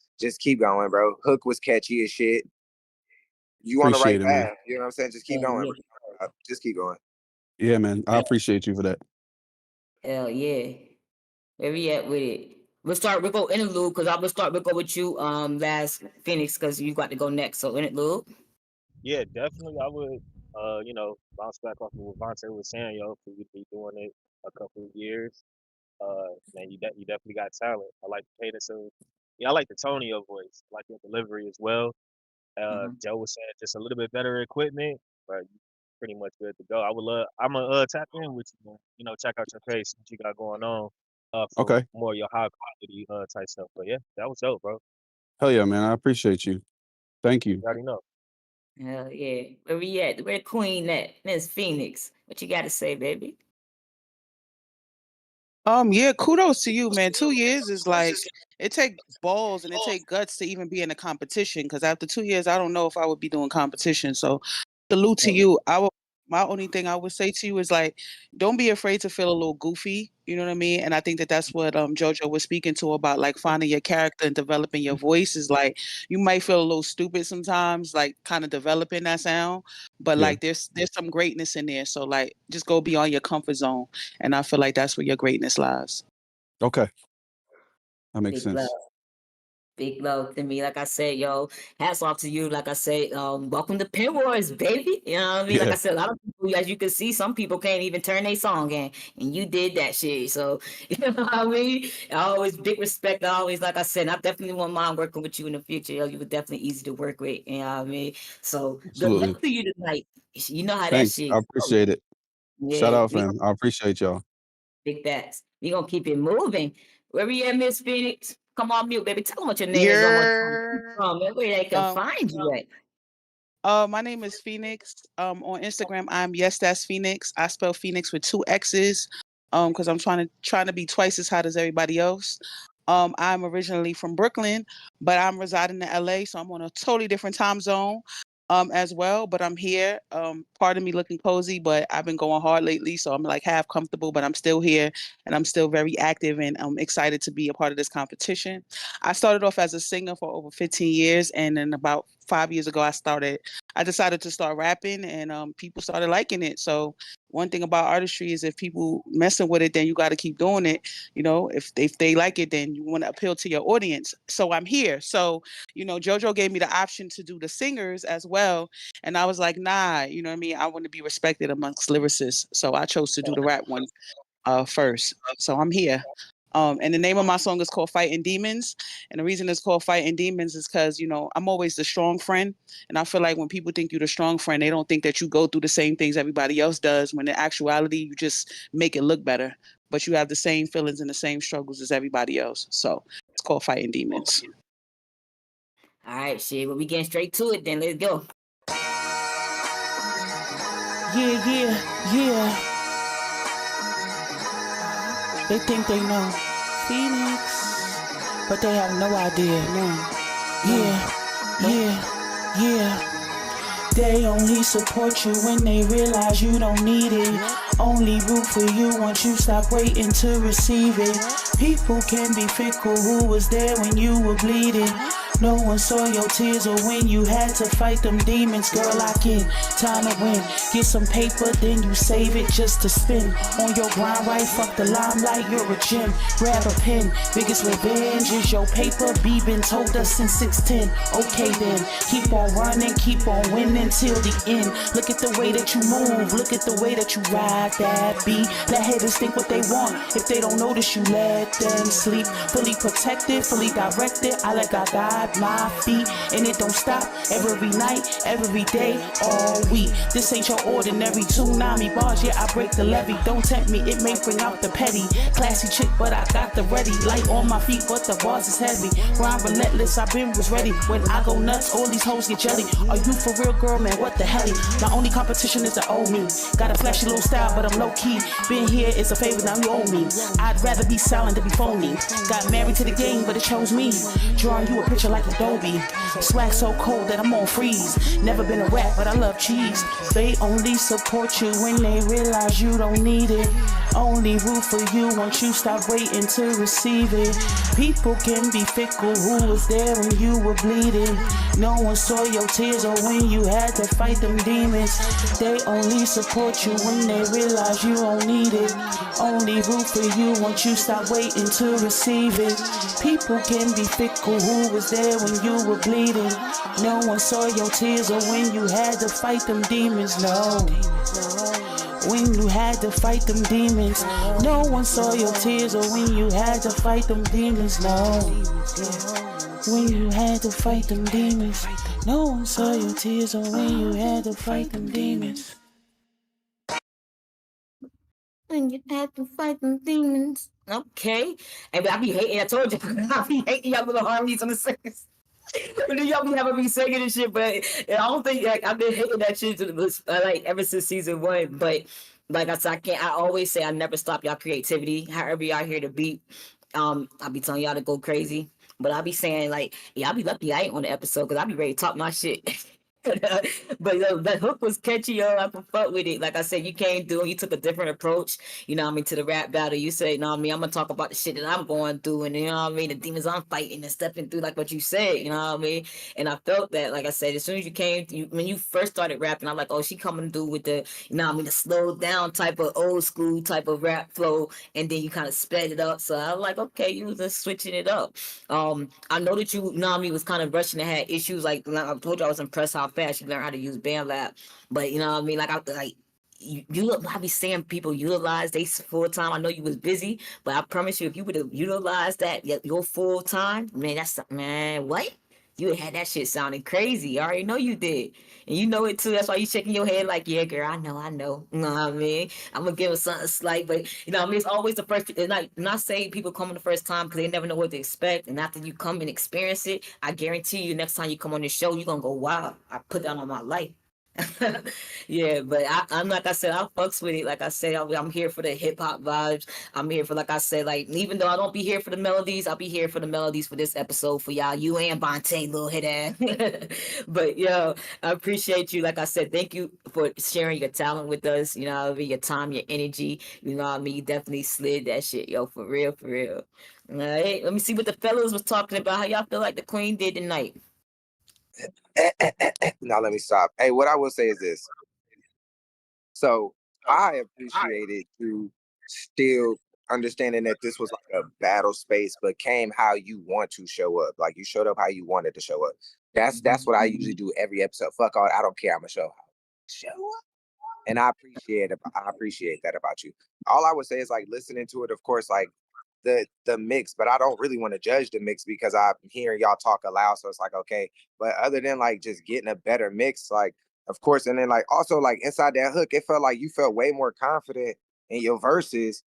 keep going, bro. Hook was catchy as shit. You on the right Appreciate it, man. path. You know what I'm saying? Just keep Hell going, yeah. bro. Just keep going. Yeah, man. I appreciate you for that. Hell yeah. Where we at with it? We'll go interlude because we'll go with you last Phoenix because you got to go next. So interlude. Yeah, definitely. I would, bounce back off of what Vontae was saying, yo, for you to be doing it a couple of years. Man, you definitely got talent. I like the cadence of, I like the tone of your voice, I like your delivery as well. Joe was saying just a little bit better equipment, but you pretty much good to go. I'm gonna tap in with you, man. Check out your page, what you got going on, for Okay. more of your high quality type stuff. But yeah, that was dope, bro. Hell yeah, man. I appreciate you. Thank you. You already know. Hell yeah. Where we at? Where the queen at? Miss Phoenix. What you got to say, baby? Yeah, kudos to you, man. 2 years is like it take balls and it take guts to even be in a competition. Because after 2 years, I don't know if I would be doing competition. So, salute to you. My only thing I would say to you is like, don't be afraid to feel a little goofy. You know what I mean? And I think that that's what JoJo was speaking to about like finding your character and developing your voice. Is like you might feel a little stupid sometimes, like kind of developing that sound, but Yeah. like there's some greatness in there. So like just go beyond your comfort zone, and I feel like that's where your greatness lies. Okay. That makes Big love. sense. Big love to me. Like I said, yo, hats off to you. Like I said, welcome to Pen Wars, baby. You know what I mean? Like I Yeah. said, a lot of people, as you can see, some people can't even turn their song in, and you did that shit. So, you know what I mean? I always big respect. I always, like I said, I definitely wouldn't mind working with you in the future. Yo, you were definitely easy to work with. You know what I mean? So, good Absolutely. luck to you tonight. You know how that Thanks. shit I goes. appreciate it. Shout Yeah, out, fam. I appreciate y'all. big facts. We gonna keep it moving. Where we at, Miss Phoenix? Come on, mute, baby. Tell them what your name is one more time. Where they can Um, find you at. My name is Phoenix. On Instagram, I'm Yes That's Phoenix. I spell Phoenix with 2 X's. Because I'm trying to be twice as hot as everybody else. I'm originally from Brooklyn, but I'm residing in LA, so I'm on a totally different time zone. As well, but I'm here. Part of me looking cozy, but I've been going hard lately, so I'm like half comfortable, but I'm still here and I'm still very active and I'm excited to be a part of this competition. I started off as a singer for over 15 years, and then about 5 years ago, I decided to start rapping, and people started liking it. So one thing about artistry is if people messing with it, then you got to keep doing it. If they like it, then you want to appeal to your audience. So I'm here. So JoJo gave me the option to do the singers as well, and I was like, nah, you know what I mean? I want to be respected amongst lyricists, so I chose to do the rap one first. So I'm here. And the name of my song is called Fighting Demons. And the reason it's called Fighting Demons is because, I'm always the strong friend. And I feel like when people think you're the strong friend, they don't think that you go through the same things everybody else does, when in actuality, you just make it look better. But you have the same feelings and the same struggles as everybody else. So it's called Fighting Demons. All right, shit. Well, we getting straight to it then. Let's go. Yeah. They think they know Phoenix, but they have no idea, no. Yeah. They only support you when they realize you don't need it. Only root for you once you stop waiting to receive it. People can be fickle, who was there when you were bleeding? No one saw your tears or when you had to fight them demons. Girl, I can time to win. Get some paper, then you save it just to spin. On your grind, right? Fuck the limelight, you're a gem. Grab a pen. Biggest revenge is your paper. B been told us since 6'10". Okay then, keep on running, keep on winning till the end. Look at the way that you move, look at the way that you ride that beat. Let haters think what they want. If they don't notice you, let them sleep. Fully protected, fully directed. I let God guide my feet, and it don't stop. Every night, every day, all week. This ain't your ordinary tsunami bars. Yeah, I break the levee. Don't tempt me, it may bring out the petty. Classy chick, but I got the ready. Light on my feet, but the bars is heavy. Rhyme relentless, I been was ready. When I go nuts, all these hoes get jelly. Are you for real, girl, man? What the hell? My only competition is the old me. Got a flashy little style, but I'm low key. Been here, it's a favor, now you owe me. I'd rather be silent than be phony. Got married to the game, but it chose me. Drawing you a picture like Adobe. Swag so cold that I'm on freeze. Never been a rat, but I love cheese. They only support you when they realize you don't need it. Only root for you once you stop waiting to receive it. People can be fickle, who was there when you were bleeding? No one saw your tears or when you had to fight them demons. They only support you when they realize you don't need it. Only root for you once you stop waiting to receive it. People can be fickle, who was there when you were bleeding? No one saw your tears or when you had to fight them demons, no. When you had to fight them demons. No one saw your tears or when you had to fight them demons, no. When you had to fight them demons. No one saw your tears or when you had to fight them demons. When you had to fight them demons. Okay. And I be hating, I told you, I be hating y'all little harmonies on the singers. But y'all be having me singing and shit, but I don't think like I've been hating that shit like ever since season 1. But like I said, I always say I never stop y'all creativity. However y'all hear the beat, I be telling y'all to go crazy. But I be saying like, yeah, I be lucky I ain't on the episode because I be ready to talk my shit. But the hook was catchy, yo. I can fuck with it. Like I said, you came through and you took a different approach, you know what I mean, to the rap battle. You say, you know what I mean, I'm gonna talk about the shit that I'm going through and you know what I mean, the demons I'm fighting and stepping through, like what you said, you know what I mean? And I felt that, like I said, as soon as you came, when you first started rapping, I'm like, oh, she coming through with the, you know what I mean, the slowed down type of old school type of rap flow, and then you kind of sped it up. So I was like, okay, you was just switching it up. I know that you know what I mean, was kind of rushing and had issues. Like I told you, I was impressed how fast you learned how to use BandLab. But you know what I mean, like you I be seeing people utilize they full time. I know you was busy, but I promise you, if you would have utilized that your full time, man, that's man, what? You had that shit sounding crazy. I already know you did. And you know it too. That's why you shaking your head like, yeah, girl, I know. You know what I mean? I'm going to give it something slight. But, you know what I mean? It's always the first. And not saying people come the first time because they never know what to expect. And after you come and experience it, I guarantee you next time you come on the show, you're going to go, wow, I put that on my life. Yeah, but I'm like I said, I fucks with it. Like I said, I'm here for the hip hop vibes. I'm here for, like I said, like even though I don't be here for the melodies, I'll be here for the melodies for this episode for y'all. You and Bonte, little hit ass. But yo, I appreciate you. Like I said, thank you for sharing your talent with us. You know, your time, your energy. You know what I mean? You definitely slid that shit, yo, for real, for real. All right, let me see what the fellas was talking about. How y'all feel like the queen did tonight? Now let me stop. Hey, what I will say is this. So I appreciated you still understanding that this was like a battle space, but came how you want to show up. Like you showed up how you wanted to show up. That's what I usually do every episode. Fuck all, I don't care. I'm gonna show up. And I appreciate that about you. All I would say is like listening to it, of course, like the mix, but I don't really want to judge the mix because I'm hearing y'all talk aloud, so it's like okay. But other than like just getting a better mix, like of course, and then like also like inside that hook, it felt like you felt way more confident in your verses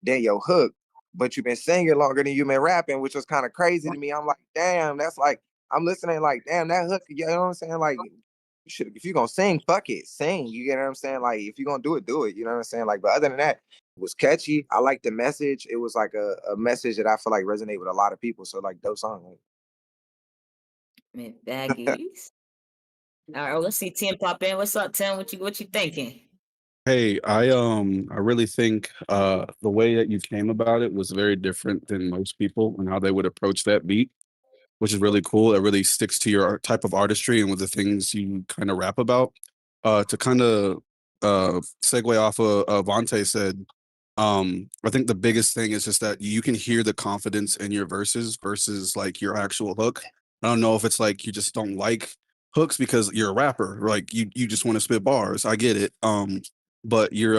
than your hook. But you've been singing longer than you've been rapping, which was kind of crazy to me. I'm like, damn, that's like I'm listening like, damn, that hook, you know what I'm saying? Like you should, if you're gonna sing, fuck it, sing. You get what I'm saying? Like if you're gonna do it, do it. You know what I'm saying? Like, but other than that, it was catchy. I like the message. It was like a message that I feel like resonate with a lot of people. So like dope song. Man, baggies. All right, well, let's see Tim pop in. What's up, Tim? What you thinking? Hey, I really think the way that you came about it was very different than most people and how they would approach that beat. which is really cool. It really sticks to your type of artistry and with the things you kind of rap about. To kind of segue off of Vontae said, I think the biggest thing is just that you can hear the confidence in your verses versus like your actual hook. I don't know if it's like you just don't like hooks because you're a rapper, like you just want to spit bars. I get it. But your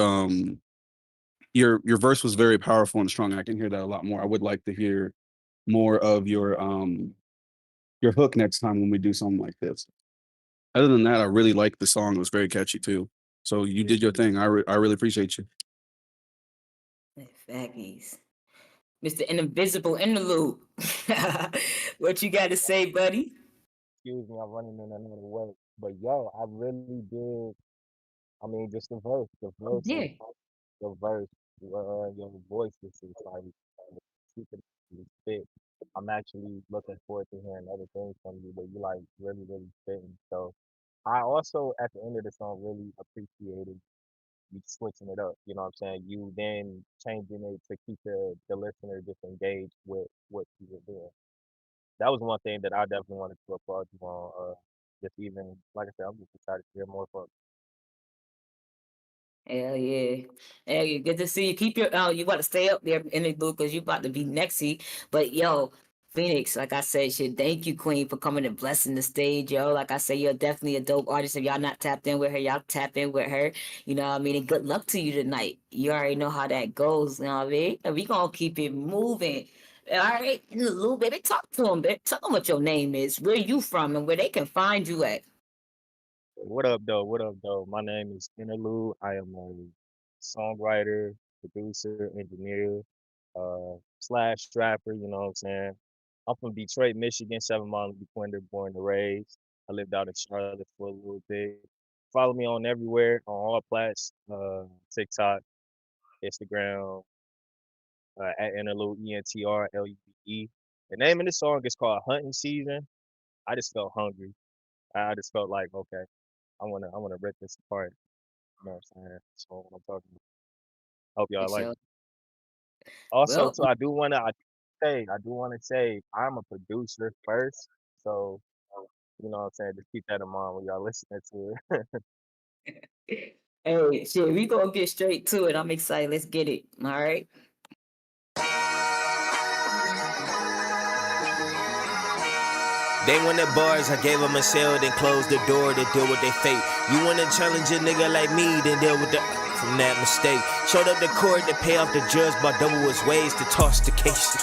verse was very powerful and strong. I can hear that a lot more. I would like to hear more of your hook next time when we do something like this. Other than that, I really liked the song. It was very catchy too. So you did your thing. I really appreciate you. Faggies. Mr. Invisible Interlude. What you got to say, buddy? Excuse me, I'm running in another way. But yo, I really did. I mean, just the verse, Yeah. the verse, your voice is just like super spit. I'm actually looking forward to hearing other things from you, but you like really, really spitting. So I also, at the end of the song, really appreciated you switching it up. You know what I'm saying? You then changing it to keep the listener just engaged with what you were doing. That was one thing that I definitely wanted to applaud you on. Just even like I said, I'm just excited to hear more from Hell yeah. Hell yeah. Good to see you. Keep your you got to stay up there in the booth because you about to be nexty. But yo, Phoenix, like I said, shit, thank you, Queen, for coming and blessing the stage, yo. Like I said, you're definitely a dope artist. If y'all not tapped in with her, y'all tap in with her. You know what I mean? And good luck to you tonight. You already know how that goes, you know what I mean? And we gonna keep it moving. All right, little baby, talk to them, baby. Tell them what your name is, where you from, and where they can find you at. What up, though? What up, though? My name is Interlude. I am a songwriter, producer, engineer, slash rapper, you know what I'm saying? I'm from Detroit, Michigan, 7 Mile Quinter, born and raised. I lived out in Charlotte for a little bit. Follow me on everywhere, on all plats, TikTok, Instagram, at Interlude, ENTRLUE. The name of the song is called Hunting Season. I just felt hungry. I just felt like, okay, I wanna rip this apart. You know what I'm saying? So what I'm talking about. Hope y'all like it. Also, Well, too, I do wanna say I'm a producer first. So, you know what I'm saying, just keep that in mind when y'all listening to it. hey, shit, we gonna get straight to it. I'm excited. Let's get it. All right. They wanted bars, I gave them a cell, then closed the door to deal with their fate. You wanna challenge a nigga like me, then deal with the from that mistake. Showed up the court to pay off the judge by double his ways to toss the case.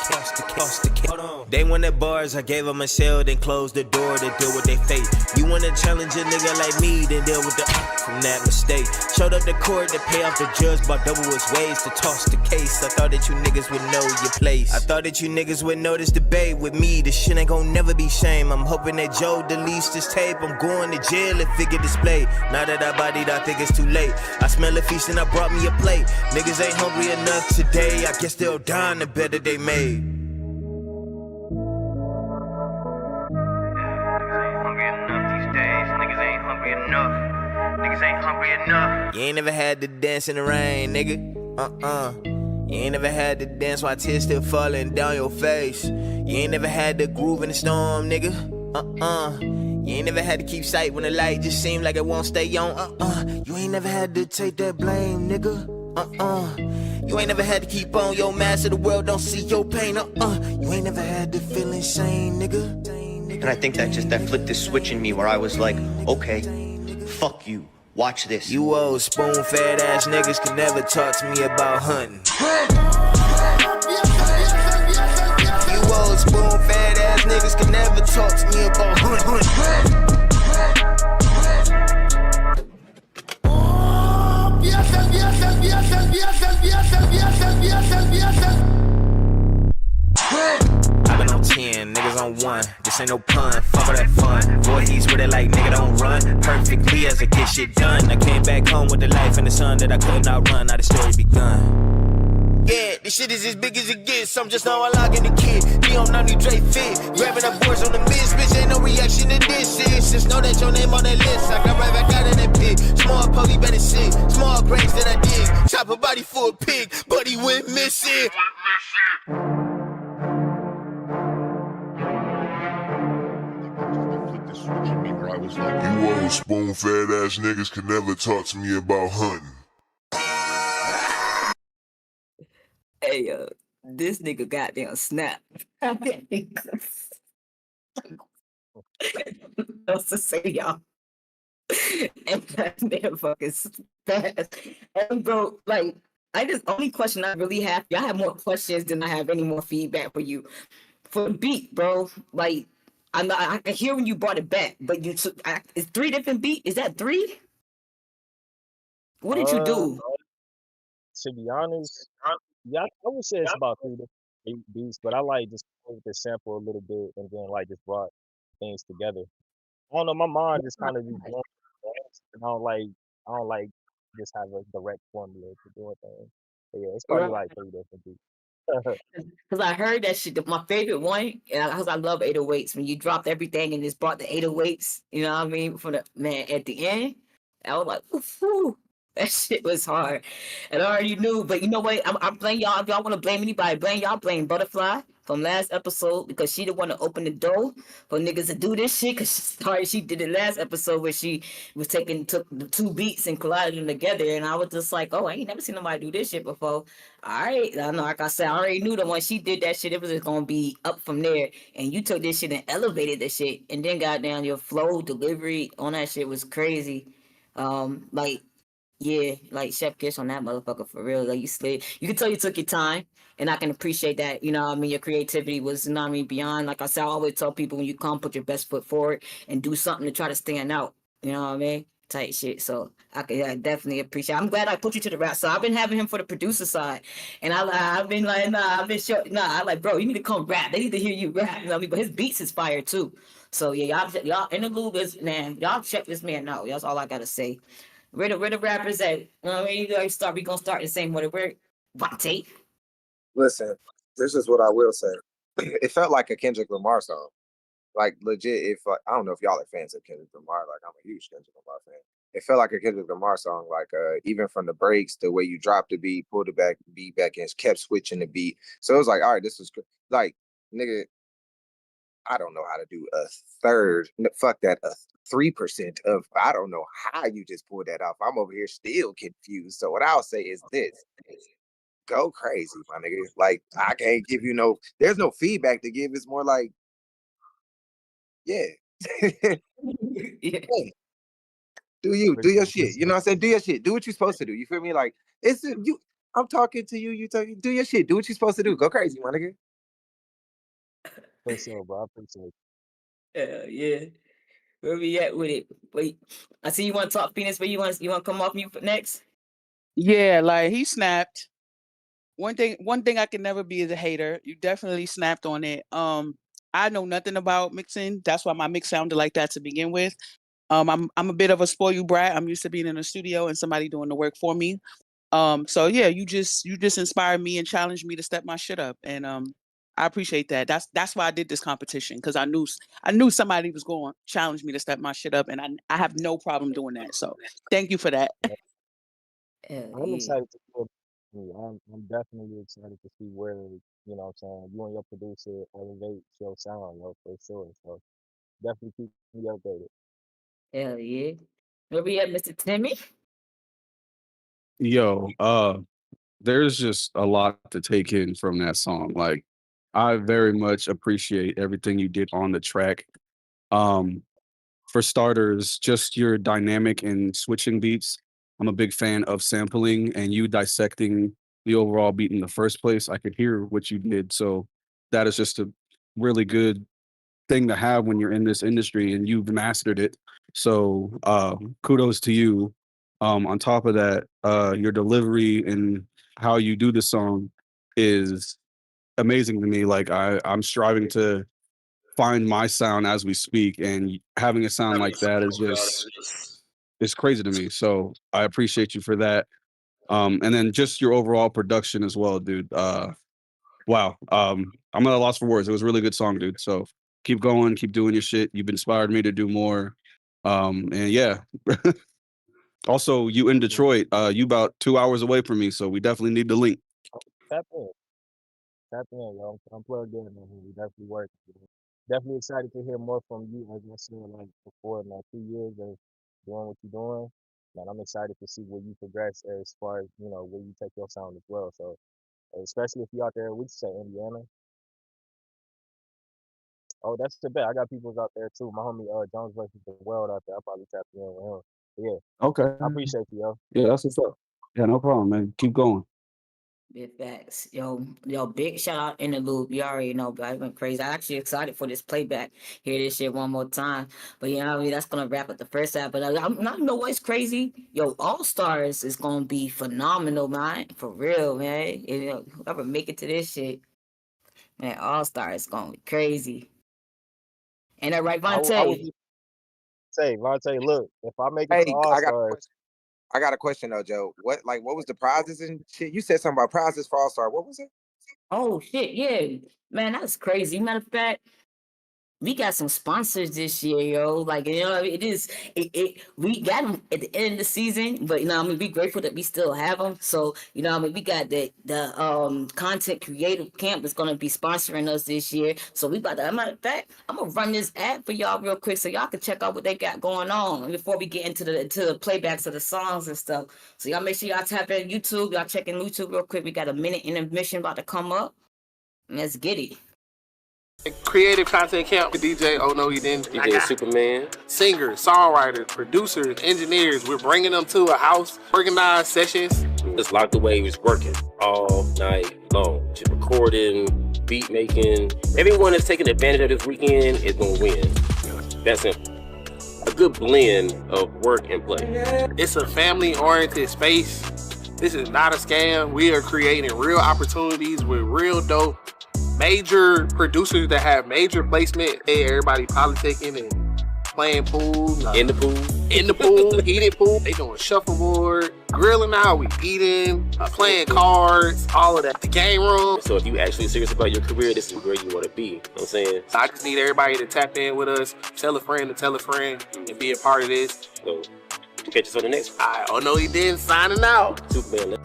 They wanted bars, I gave them a cell, then closed the door to deal with their fate. You wanna challenge a nigga like me, then deal with the from that mistake. Showed up the court to pay off the judge by double his ways to toss the case. I thought that you niggas would know your place. I thought that you niggas would know this debate with me. This shit ain't gon' never be shame. I'm hoping that Joe deletes this tape. I'm going to jail if it get displayed. Now that I bodied, I think it's too late. I smell a feast and I brought me a plate. Niggas ain't hungry enough today. I guess they'll die in the bed that they made. Niggas ain't hungry enough. You ain't never had to dance in the rain, nigga. You ain't never had to dance while tears still falling down your face. You ain't never had to groove in the storm, nigga. You ain't never had to keep sight when the light just seemed like it won't stay on. You ain't never had to take that blame, nigga. You ain't never had to keep on your mask so the world don't see your pain. You ain't never had to feel insane, nigga. And I think that flipped this switch in me where I was like, okay, fuck you. Watch this. You old spoon-fed ass niggas can never talk to me about hunting. You old spoon-fed ass niggas can never talk to me about hunting. I've been on 10, niggas on 1. This ain't no pun, fuck all that fun. Voorhees with it like nigga don't run. Perfectly as I get shit done. I came back home with the life and the sun that I could not run. Now the story begun. Yeah, this shit is as big as it gets. I'm just now unlocking the kid. He on new Dre fit. Grabbing up boards on the miss. Bitch, ain't no reaction to this shit. Just know that your name on that list. I got right back out of that pit. Small puppy better sit. Small graves that I dig. Chop a body for a pig, but he went missing. You old spoon-fed ass niggas can never talk to me about hunting. Hey, this nigga goddamn snap. Else to say, y'all. And that man fucking fast. And bro, like, I just only question I really have. Y'all have more questions than I have any more feedback for you. For the beat, bro. Like, I can hear when you brought it back, but you took it's 3 different beats. Is that 3? What did you do? To be honest, yeah, I would say it's about 3 beats, but I like just played the sample a little bit and then like just brought things together. I don't know, my mind just kind of be blown, and I don't like just have a direct formula to do a thing. But yeah, it's probably like 3 different beats. Because I heard that shit. My favorite one, because I love 808s. When you dropped everything and just brought the 808s, you know what I mean? For the man at the end, I was like, ooh, that shit was hard. And I already knew, but you know what? I'm blaming y'all. If y'all want to blame anybody, blame Butterfly from last episode because she the one to open the door for niggas to do this shit. Because she did it last episode where she took the 2 beats and collided them together. And I was just like, oh, I ain't never seen nobody do this shit before. All right. I know, like I said, I already knew that when she did that shit, it was just going to be up from there. And you took this shit and elevated the shit. And then goddamn, your flow, delivery on that shit was crazy. Like, yeah, like Chef Kiss on that motherfucker for real. Like you slid. You can tell you took your time, and I can appreciate that. You know what I mean? Your creativity was, you know what I mean, beyond. Like I said, I always tell people when you come, put your best foot forward and do something to try to stand out. You know what I mean? Type shit. So I definitely appreciate. I'm glad I put you to the rap. So I've been having him for the producer side, and I've been like, nah, I've been sure, nah. I'm like, bro, you need to come rap. They need to hear you rap. You know what I mean? But his beats is fire too. So yeah, y'all in the loop is man. Y'all check this man out. That's all I gotta say. Where the rappers at? You know what I mean? We gonna start the same way. Where Vontae? Listen, this is what I will say. It felt like a Kendrick Lamar song. Like legit, if I don't know if y'all are fans of Kendrick Lamar, like I'm a huge Kendrick Lamar fan. It felt like a Kendrick Lamar song, like even from the breaks, the way you dropped the beat, pulled it back, beat back in, kept switching the beat. So it was like, all right, this is like, nigga, I don't know how to do a third. Fuck that, a 3% of. I don't know how you just pulled that off. I'm over here still confused. So what I'll say is this: go crazy, my nigga. Like I can't give you no. There's no feedback to give. It's more like, yeah. Yeah. Do your shit. You know what I'm saying? Do your shit. Do what you're supposed to do. You feel me? Like it's you. I'm talking to you. You talking. Do your shit. Do what you're supposed to do. Go crazy, my nigga. For sure, bro. I appreciate it. Yeah. Where we at with it? Wait, I see you want to talk Phoenix, but you want to come off mute next? Yeah, like he snapped. One thing I can never be is a hater. You definitely snapped on it. I know nothing about mixing. That's why my mix sounded like that to begin with. I'm a bit of a spoiled brat. I'm used to being in a studio and somebody doing the work for me. So yeah, you just inspired me and challenged me to step my shit up, and I appreciate that. That's why I did this competition, because I knew somebody was going to challenge me to step my shit up, and I have no problem doing that. So thank you for that. I'm excited to see I'm definitely excited to see where, you know what I'm saying, you and your producer elevate your sound, yo, for sure. So definitely keep me updated. Hell yeah. Where we at, Mr. Timmy? Yo, there's just a lot to take in from that song. Like, I very much appreciate everything you did on the track. For starters, just your dynamic in switching beats. I'm a big fan of sampling and you dissecting the overall beat in the first place. I could hear what you did. So that is just a really good thing to have when you're in this industry and you've mastered it. So kudos to you. On top of that, your delivery and how you do the song is amazing to me. Like I'm striving to find my sound as we speak, and having a sound like that is just it's crazy to me. So I appreciate you for that. And then just your overall production as well, dude. Wow. I'm at a loss for words. It was a really good song, dude. So keep going, keep doing your shit. You've inspired me to do more. And yeah. Also, you in Detroit, you about 2 hours away from me, so we definitely need to link. Tap in. Tap in, yo. I'm plugged in, man. We definitely working. definitely excited to hear more from you. As I said, like before, like 2 years of doing what you're doing. And I'm excited to see where you progress as far as, where you take your sound as well. So, especially if you're out there, we say Indiana. Oh, that's the bet. I got people out there too. My homie Jones versus the World out there. I'll probably tap you in with him. But yeah, Okay. I appreciate you, yo. Yeah, that's what's up. Yeah, no problem, man. Keep going. Big facts. Yo, big shout out in the loop. You already know, but I went crazy. I'm actually excited for this playback. Hear this shit one more time. But that's gonna wrap up the first half. But I'm not know what's crazy. Yo, All Stars is gonna be phenomenal, man. For real, man. Whoever make it to this shit, man, All Stars is gonna be crazy. And that right, I would Vontae? say, Vontae, look, if I make it to Hey, All Stars, I got a question though, Joe. What was the prizes and shit? You said something about prizes for All Star. What was it? Oh shit, yeah, man, that's crazy. Matter of fact, we got some sponsors this year, yo. Like, it is. We got them at the end of the season, but we grateful that we still have them. So, we got the content creative camp is gonna be sponsoring us this year. So we about to. Matter of fact, I'm gonna run this ad for y'all real quick so y'all can check out what they got going on before we get into the playbacks of the songs and stuff. So y'all make sure y'all tap in YouTube. Y'all check in YouTube real quick. We got a minute intermission about to come up. Let's get it. Creative content camp with DJ. Oh no, he didn't. DJ Superman. Singers, songwriters, producers, engineers. We're bringing them to a house, organized sessions. It's locked away. Was working all night long, just recording, beat making. Everyone that's taking advantage of this weekend is gonna win. That's simple. A good blend of work and play. It's a family-oriented space. This is not a scam. We are creating real opportunities with real dope major producers that have major placement. Hey, everybody politicking and playing pool. In the pool, heated pool. They doing shuffleboard, grilling out, we eating, playing cards, all of that. The game room. So if you actually serious about your career, this is where you want to be. You know what I'm saying? So I just need everybody to tap in with us, tell a friend, and be a part of this. So catch us on the next one. Oh no, he didn't. Signing out. Superman.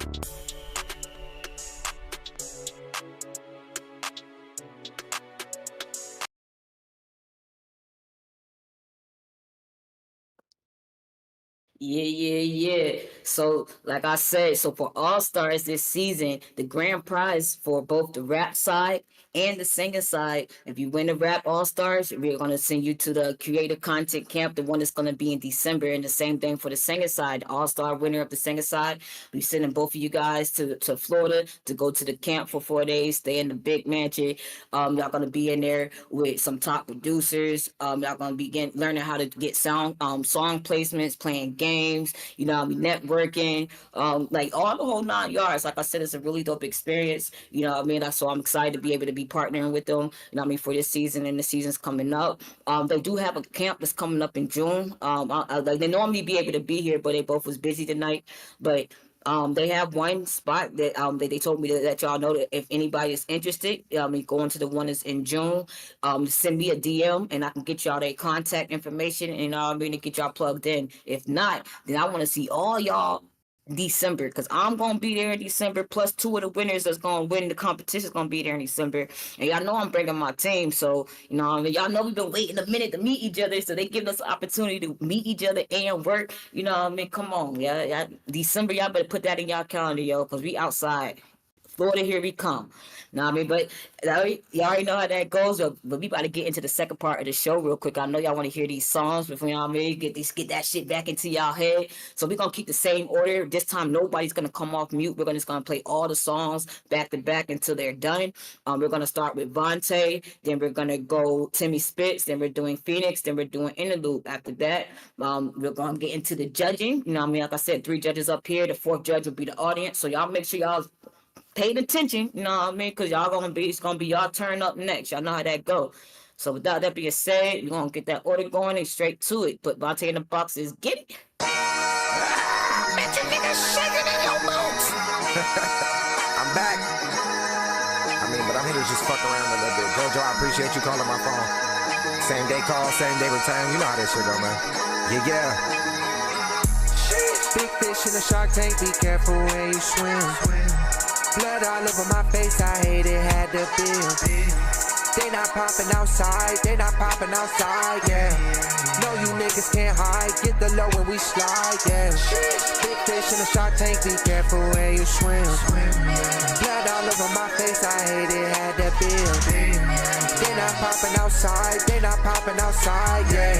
Yeah. So, like I said, for All Stars this season, the grand prize for both the rap side and the singer side, if you win the rap All Stars, we're going to send you to the creative content camp, the one that's going to be in December, and the same thing for the singer side. All Star winner of the singer side, we're sending both of you guys to Florida to go to the camp for 4 days, stay in the big mansion. Y'all going to be in there with some top producers. Y'all going to be learning how to get song placements, playing games, networking, like all the whole 9 yards. Like I said, it's a really dope experience. So I'm excited to be able to be partnering with them, for this season and the seasons coming up. They do have a camp that's coming up in June. They normally be able to be here, but they both was busy tonight. But they have one spot that they told me to let y'all know that if anybody is interested, going to the one that's in June, send me a DM and I can get y'all their contact information and to get y'all plugged in. If not, then I want to see all y'all December, because I'm gonna be there in December, plus 2 of the winners that's gonna win the competition is gonna be there in December. And y'all know I'm bringing my team, so y'all know we've been waiting a minute to meet each other, so they give us an opportunity to meet each other and work. Come on, yeah, December, y'all better put that in y'all calendar, yo, because we outside Florida, here we come. But y'all already know how that goes. But we about to get into the second part of the show real quick. I know y'all want to hear these songs before get that shit back into y'all head. So we're gonna keep the same order. This time nobody's gonna come off mute. We're just gonna play all the songs back to back until they're done. We're gonna start with Vontae, then we're gonna go Timmy Spitz, then we're doing Phoenix, then we're doing Interlude. After that, we're gonna get into the judging. Like I said, 3 judges up here. The 4th judge will be the audience. So y'all make sure y'all paying attention, because it's gonna be y'all turn up next. Y'all know how that go. So without that being said, we're gonna get that order going and straight to it. Put Vontae in the boxes, get it. Bet you niggas shaking in your boots. I'm back. But I'm here to just fuck around a little bit. Jojo, I appreciate you calling my phone. Same day call, same day return. You know how this shit go, man. Yeah. Big fish in the shark tank, be careful where you swim. Blood all over my face, I hate it, had to build. They not popping outside, they not popping outside, yeah. No, you niggas can't hide, get the low when we slide, yeah. Big fish in the shark tank, be careful where you swim. Blood all over my face, I hate it, had that bill. They not popping outside, they not popping outside, yeah.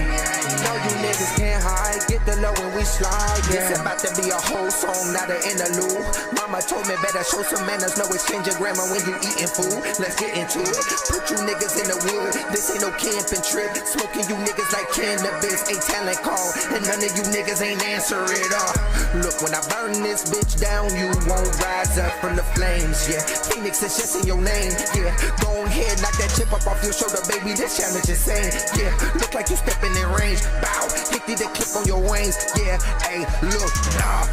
No, you niggas can't hide, get the low when we slide, yeah. This about to be a whole song, not an interlude. Mama told me better show some manners, no exchange of grammar when you eating food. Let's get into it. Put you niggas in the wood, this ain't no camping trip. Smoking you niggas like cannabis, a talent call, and none of you niggas ain't answer it all. Look, when I burn this bitch down, you won't rise up from the flames, yeah. Phoenix is just in your name, yeah. Go ahead, knock that chip up off your shoulder, baby, this challenge is insane, yeah. Look like you stepping in range, bow, hit the clip on your wings, yeah. Hey, look, nah,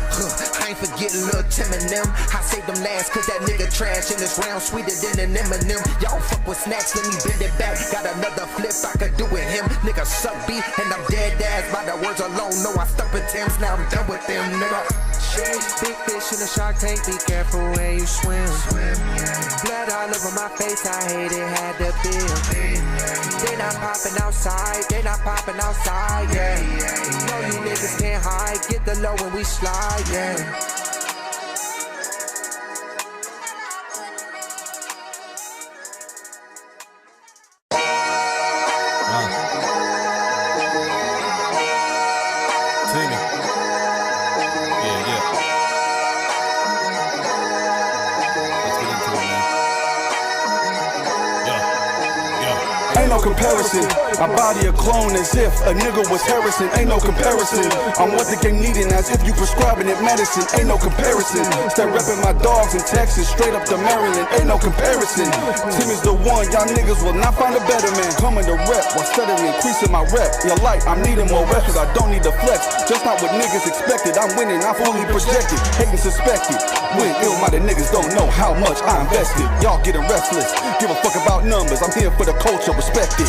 I ain't forgetting Lil' Tim and them. I saved them last, cause that nigga trash in this round sweeter than an M&M. Y'all fuck with snacks, let me bend it back. Got another flip I could do with him. Nigga suck beat, and I'm dead ass by the words alone. No, I stuck with Tim's, now I'm done with them, nigga. Big fish in the shark tank, be careful where you swim. Blood all over my face, I hate it, had the bill. They not popping outside, they not popping outside, yeah. No, you niggas can't hide, get the low when we slide, yeah. No comparison, I body a clone as if a nigga was Harrison. Ain't no comparison, I'm what the game needing as if you prescribing it medicine. Ain't no comparison, start repping my dogs in Texas, straight up to Maryland. Ain't no comparison, Tim is the one, y'all niggas will not find a better man. Coming to rep while steadily increasing my rep. You're light, I'm needing more reps cause I don't need to flex. Just not what niggas expected, I'm winning, I'm fully projected. Hating suspected, when ill-minded niggas don't know how much I invested. Y'all getting restless, give a fuck about numbers, I'm here for the culture, respect it.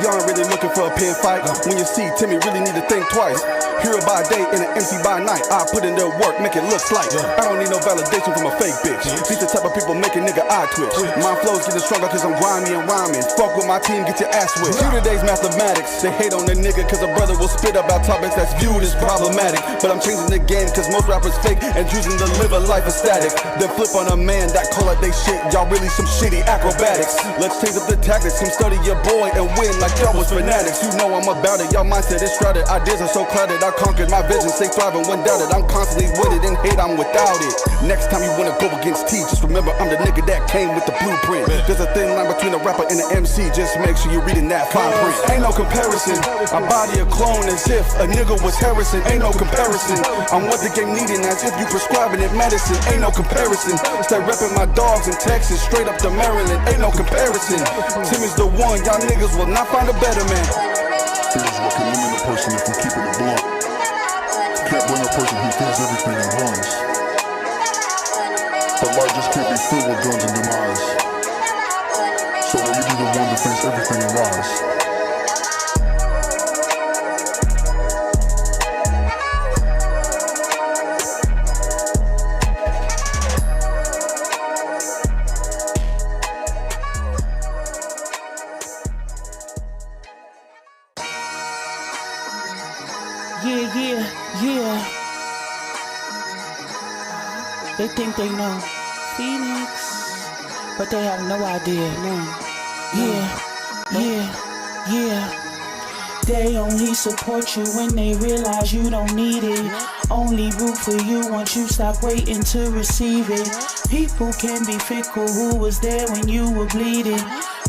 Y'all ain't really looking for a pen fight. When you see Timmy, really need to think twice. Hero by day and an MC by night. I put in their work, make it look slight. I don't need no validation from a fake bitch. These the type of people make a nigga eye twitch. My flow's getting stronger cause I'm grimy and rhyming. Fuck with my team, get your ass whipped. Through today's mathematics, they hate on the nigga cause a brother will spit about topics that's viewed as problematic. But I'm changing the game cause most rappers fake and choosing to live a life of static. Then flip on a man that call it they shit. Y'all really some shitty acrobatics. Let's change up the tactics, come study your boy and win like y'all was fanatics. You know I'm about it, y'all mindset is shrouded. Ideas are so clouded, I conquered my vision, stay thriving when doubted. I'm constantly with it and hate, I'm without it. Next time you wanna go against T, just remember I'm the nigga that came with the blueprint. There's a thin line between a rapper and an MC, just make sure you're reading that fine print. Ain't no comparison, I body a clone as if a nigga was Harrison. Ain't no comparison, I'm what the game needing as if you prescribing it medicine. Ain't no comparison, start repping my dogs in Texas, straight up to Maryland. Ain't no comparison, Tim is the one, y'all niggas will not find a better man. Here's what can limit a person if we keep it blunt. Can't bring a person who feels everything and runs. But life just can't be filled with guns and demise. So will you be the one to face everything and rise? Yeah. They think they know Phoenix, but they have no idea. Yeah. They only support you when they realize you don't need it. Only root for you once you stop waiting to receive it. People can be fickle, who was there when you were bleeding?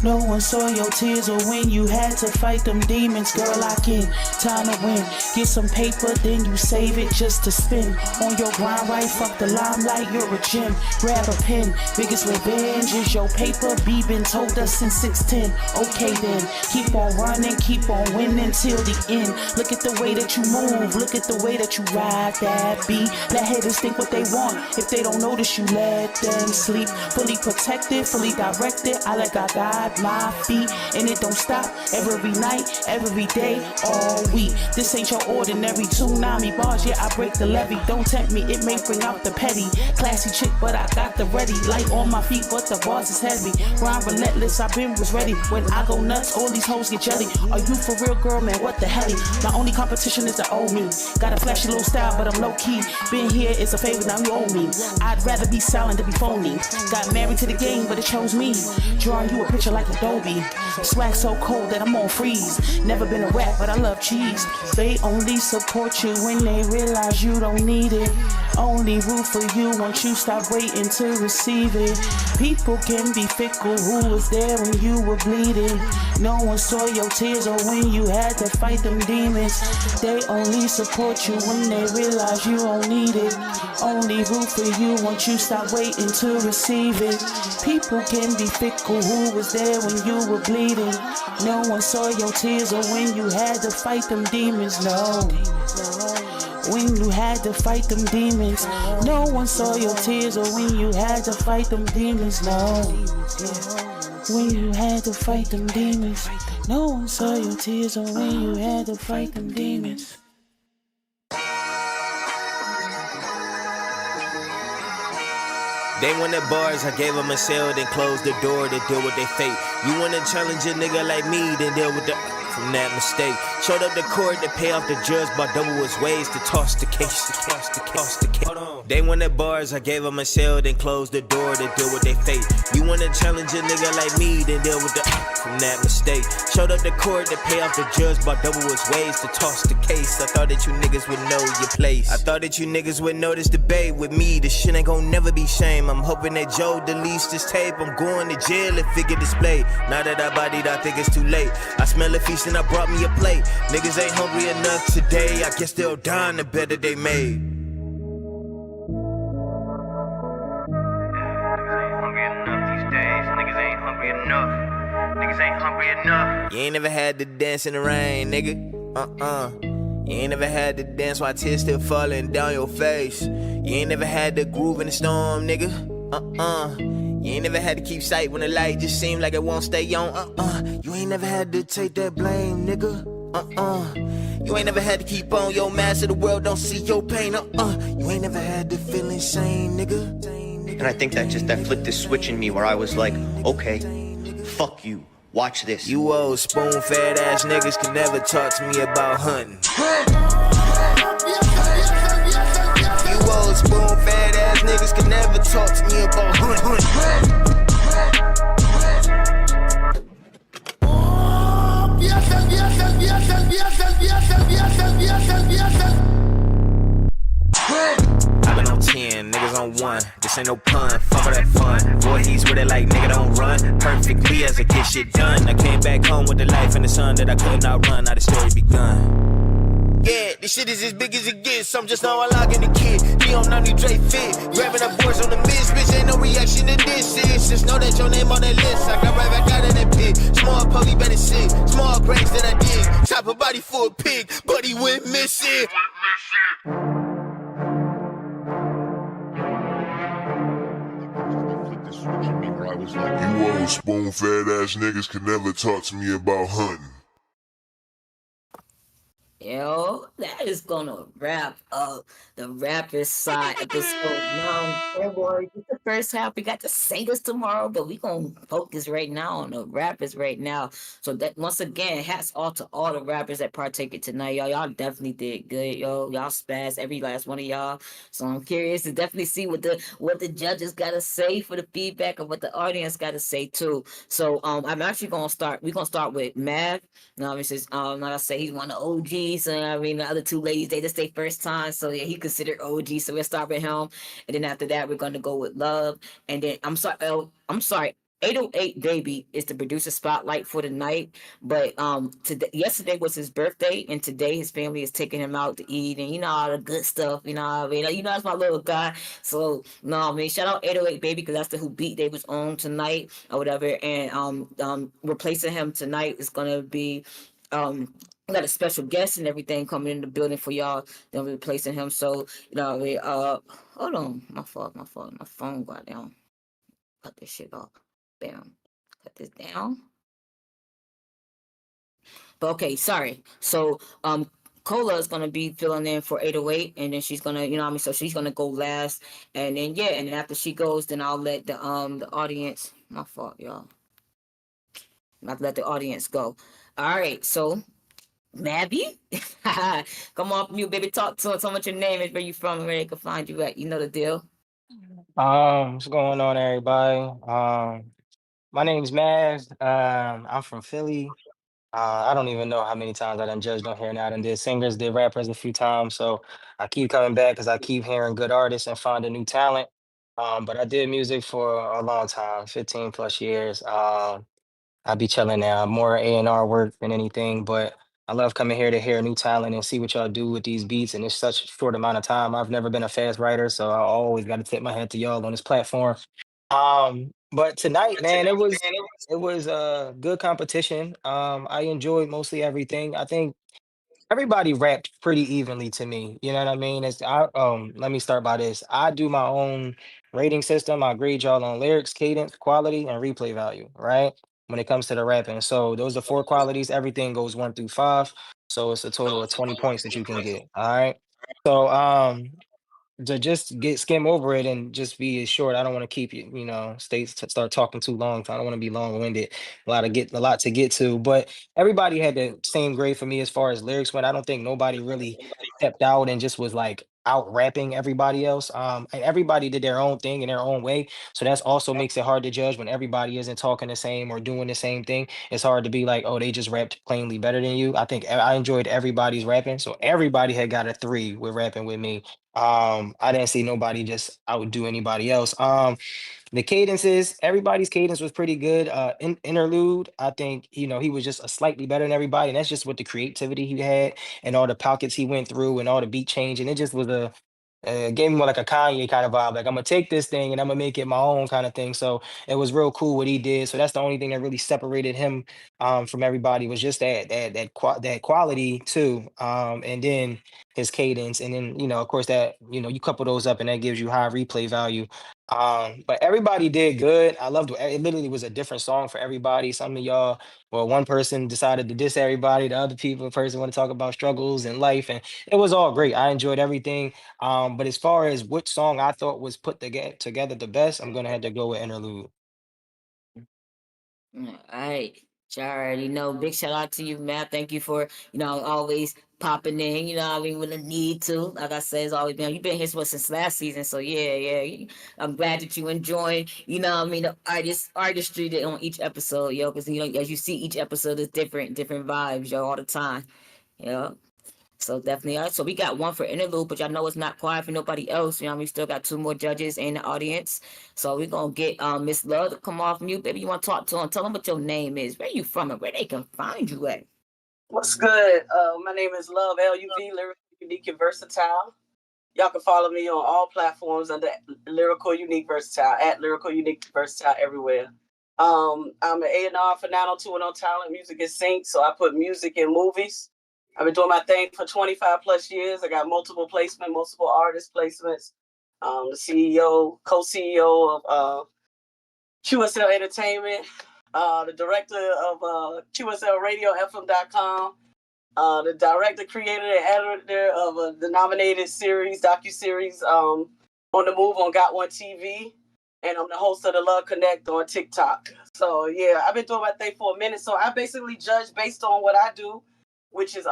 No one saw your tears or when you had to fight them demons. Girl, lock in, time to win. Get some paper, then you save it just to spin. On your grind, right? Fuck the limelight, you're a gem. Grab a pen, biggest revenge is your paper. B been told us since 6'10". Okay then, keep on running, keep on winning till the end. Look at the way that you move, look at the way that you ride that beat. Let haters think what they want. If they don't notice, you let them sleep. Fully protected, fully directed, I let God guide my feet, and it don't stop every night, every day, all week. This ain't your ordinary tsunami bars, yeah, I break the levee. Don't tempt me, it may bring out the petty. Classy chick, but I got the ready. Light on my feet, but the bars is heavy. Grind relentless, I been was ready. When I go nuts, all these hoes get jelly. Are you for real, girl, man? What the hell? My only competition is the old me. Got a flashy little style, but I'm low key. Been here, it's a favor, now you owe me. I'd rather be silent than be phony. Got married to the game, but it chose me. Drawing you a picture like Adobe. Swag so cold that I'm on freeze. Never been a rat, but I love cheese. They only support you when they realize you don't need it. Only root for you once you stop waiting to receive it. People can be fickle, who was there when you were bleeding? No one saw your tears or when you had to fight them demons. They only support you when they realize you don't need it. Only root for you once you stop waiting to receive it. People can be fickle, who was there when you were bleeding? No one saw your tears or when you had to fight them demons, no. When you had to fight them demons, no one saw your tears or when you had to fight them demons, no. When you had to fight them demons, no one saw your tears or when you had to fight them demons. They wanted bars, I gave them a cell, then closed the door to deal with their fate. You wanna challenge a nigga like me, then deal with the from that mistake. Showed up the court to pay off the judge by double his ways to toss the case. They wanted bars, I gave them a cell, then closed the door to deal with their fate. You wanna challenge a nigga like me, then deal with the from that mistake. Showed up the court to pay off the judge by double his ways to toss the case. I thought that you niggas would know your place. I thought that you niggas would know this debate with me. This shit ain't gon' never be shame. I'm hoping that Joe deletes this tape. I'm going to jail if it get displayed. Now that I bodied, I think it's too late. I smell a feast and I brought me a plate. Niggas ain't hungry enough today. I guess they'll die in the bed that they made. Niggas ain't hungry enough. You ain't never had to dance in the rain, nigga. You ain't never had to dance while tears still falling down your face. You ain't never had to groove in the storm, nigga. You ain't never had to keep sight when the light just seemed like it won't stay on. You ain't never had to take that blame, nigga. You ain't never had to keep on your mask so the world don't see your pain. You ain't never had to feel insane, nigga. And I think that flipped this switch in me where I was like, okay, fuck you. Watch this. You old spoon-fed ass niggas can never talk to me about hunting. You old spoon-fed ass niggas can never talk to me about hunting. I've been on 10, niggas on 1. This ain't no pun, fuck all that fun. Voorhees with it like nigga don't run. Perfectly as I get shit done. I came back home with the life and the sun that I couldn't outrun. Now the story begun. Yeah, this shit is as big as it gets. I'm just now unlocking the kid. He on Nani Dre fit. Grabbing up boards on the miss, bitch. Ain't no reaction to this shit. Just know that your name on that list. I got right back out of that pit. Small puppy better sit. Small graves that I did. Chop a body for a pig, but he went missing. I was like, you old spoon-fed ass niggas can never talk to me about hunting. Yo, that is gonna wrap up the rapper side episode 9. February. This is the first half. We got to say this tomorrow, but we gonna focus right now on the rappers right now. So that once again, hats off to all the rappers that partaken tonight, y'all. Y'all definitely did good, yo. Y'all spazzed every last one of y'all. So I'm curious to definitely see what the judges gotta say for the feedback and what the audience gotta say too. So I'm actually gonna start. We're gonna start with Mav. Now, like I say, he's one of the OGs. So I mean, the other two ladies, they just their first time, so yeah, he considered OG. So we'll start with him, and then after that, we're gonna go with Love, and then I'm sorry. 808 Baby is the producer spotlight for the night, but yesterday was his birthday, and today his family is taking him out to eat, and all the good stuff. You know what I mean? That's my little guy. So shout out 808 Baby because that's who beat they was on tonight or whatever, and replacing him tonight is gonna be we got a special guest and everything coming in the building for y'all. Then we're replacing him. So, hold on. My fault. My phone got down. Cut this shit off. Bam. Put this down. But okay, sorry. So Cola is gonna be filling in for 808, and then she's gonna, you know what I mean? So she's gonna go last, and then yeah, and then after she goes, then I'll let the audience, my fault, y'all. I'll let the audience go. All right, so Mabby, come off mute, baby. Talk to us. Tell me what your name is, where you from, and where they can find you at. You know the deal. What's going on, everybody? My name's Mav. I'm from Philly. I don't even know how many times I done judged on here now and did singers, did rappers a few times. So I keep coming back because I keep hearing good artists and finding new talent. But I did music for a long time, 15 plus years. I be chilling now, more A&R work than anything, but I love coming here to hear new talent and see what y'all do with these beats. And it's such a short amount of time. I've never been a fast writer, so I always got to tip my hat to y'all on this platform. But tonight, man, it was a good competition. I enjoyed mostly everything. I think everybody rapped pretty evenly to me. You know what I mean? Let me start by this. I do my own rating system. I grade y'all on lyrics, cadence, quality, and replay value, right? When it comes to the rapping. So those are four qualities. Everything goes 1 through 5. So it's a total of 20 points that you can get. All right. So to just get skim over it and just be short. I don't want to keep you, start talking too long. I don't want to be long winded. A lot to get to. But everybody had the same grade for me as far as lyrics went. I don't think nobody really stepped out and just was like out rapping everybody else. And everybody did their own thing in their own way. So that's also makes it hard to judge when everybody isn't talking the same or doing the same thing. It's hard to be like, oh, they just rapped plainly better than you. I think I enjoyed everybody's rapping. So everybody had got a 3 with rapping with me. I didn't see nobody just outdo anybody else. The cadences, everybody's cadence was pretty good. Interlude, I think, he was just a slightly better than everybody, and that's just with the creativity he had and all the pockets he went through and all the beat change, and it just was gave me more like a Kanye kind of vibe. Like I'm gonna take this thing and I'm gonna make it my own kind of thing. So it was real cool what he did. So that's the only thing that really separated him from everybody was just that quality too. And then his cadence, and then of course that you couple those up and that gives you high replay value. But everybody did good. I loved it. Literally was a different song for everybody. Some of y'all, well, one person decided to diss everybody, the other person want to talk about struggles and life, and it was all great. I enjoyed everything. But as far as which song I thought was put together the best, I'm gonna have to go with Interlude. All right. You already know. Big shout out to you, Matt. Thank you for, always popping in, what I mean, when I need to. Like I said, it's always been, you've been here since last season. So yeah. I'm glad that you enjoy, what I mean, the artistry that on each episode, because, as you see, each episode is different vibes, all the time. So definitely. All right, so we got one for interlude, but y'all know it's not quiet for nobody else. We still got 2 more judges in the audience. So we're gonna get Miss Love to come off mute. Baby, you want to talk to them? Tell them what your name is, where you from, and where they can find you at. What's good? My name is Love, L-U-V, Lyrical, Unique, and Versatile. Y'all can follow me on all platforms under Lyrical, Unique, Versatile, at Lyrical, Unique, Versatile everywhere. I'm an A&R for 90210 Talent. Music is synced, so I put music in movies. I've been doing my thing for 25 plus years. I got multiple placements, multiple artist placements. The CEO, co-CEO of QSL Entertainment, the director of QSL Radio FM.com, the director, creator, and editor of the nominated series, docuseries On the Move on Got One TV. And I'm the host of the Love Connect on TikTok. So yeah, I've been doing my thing for a minute. So I basically judge based on what I do, which is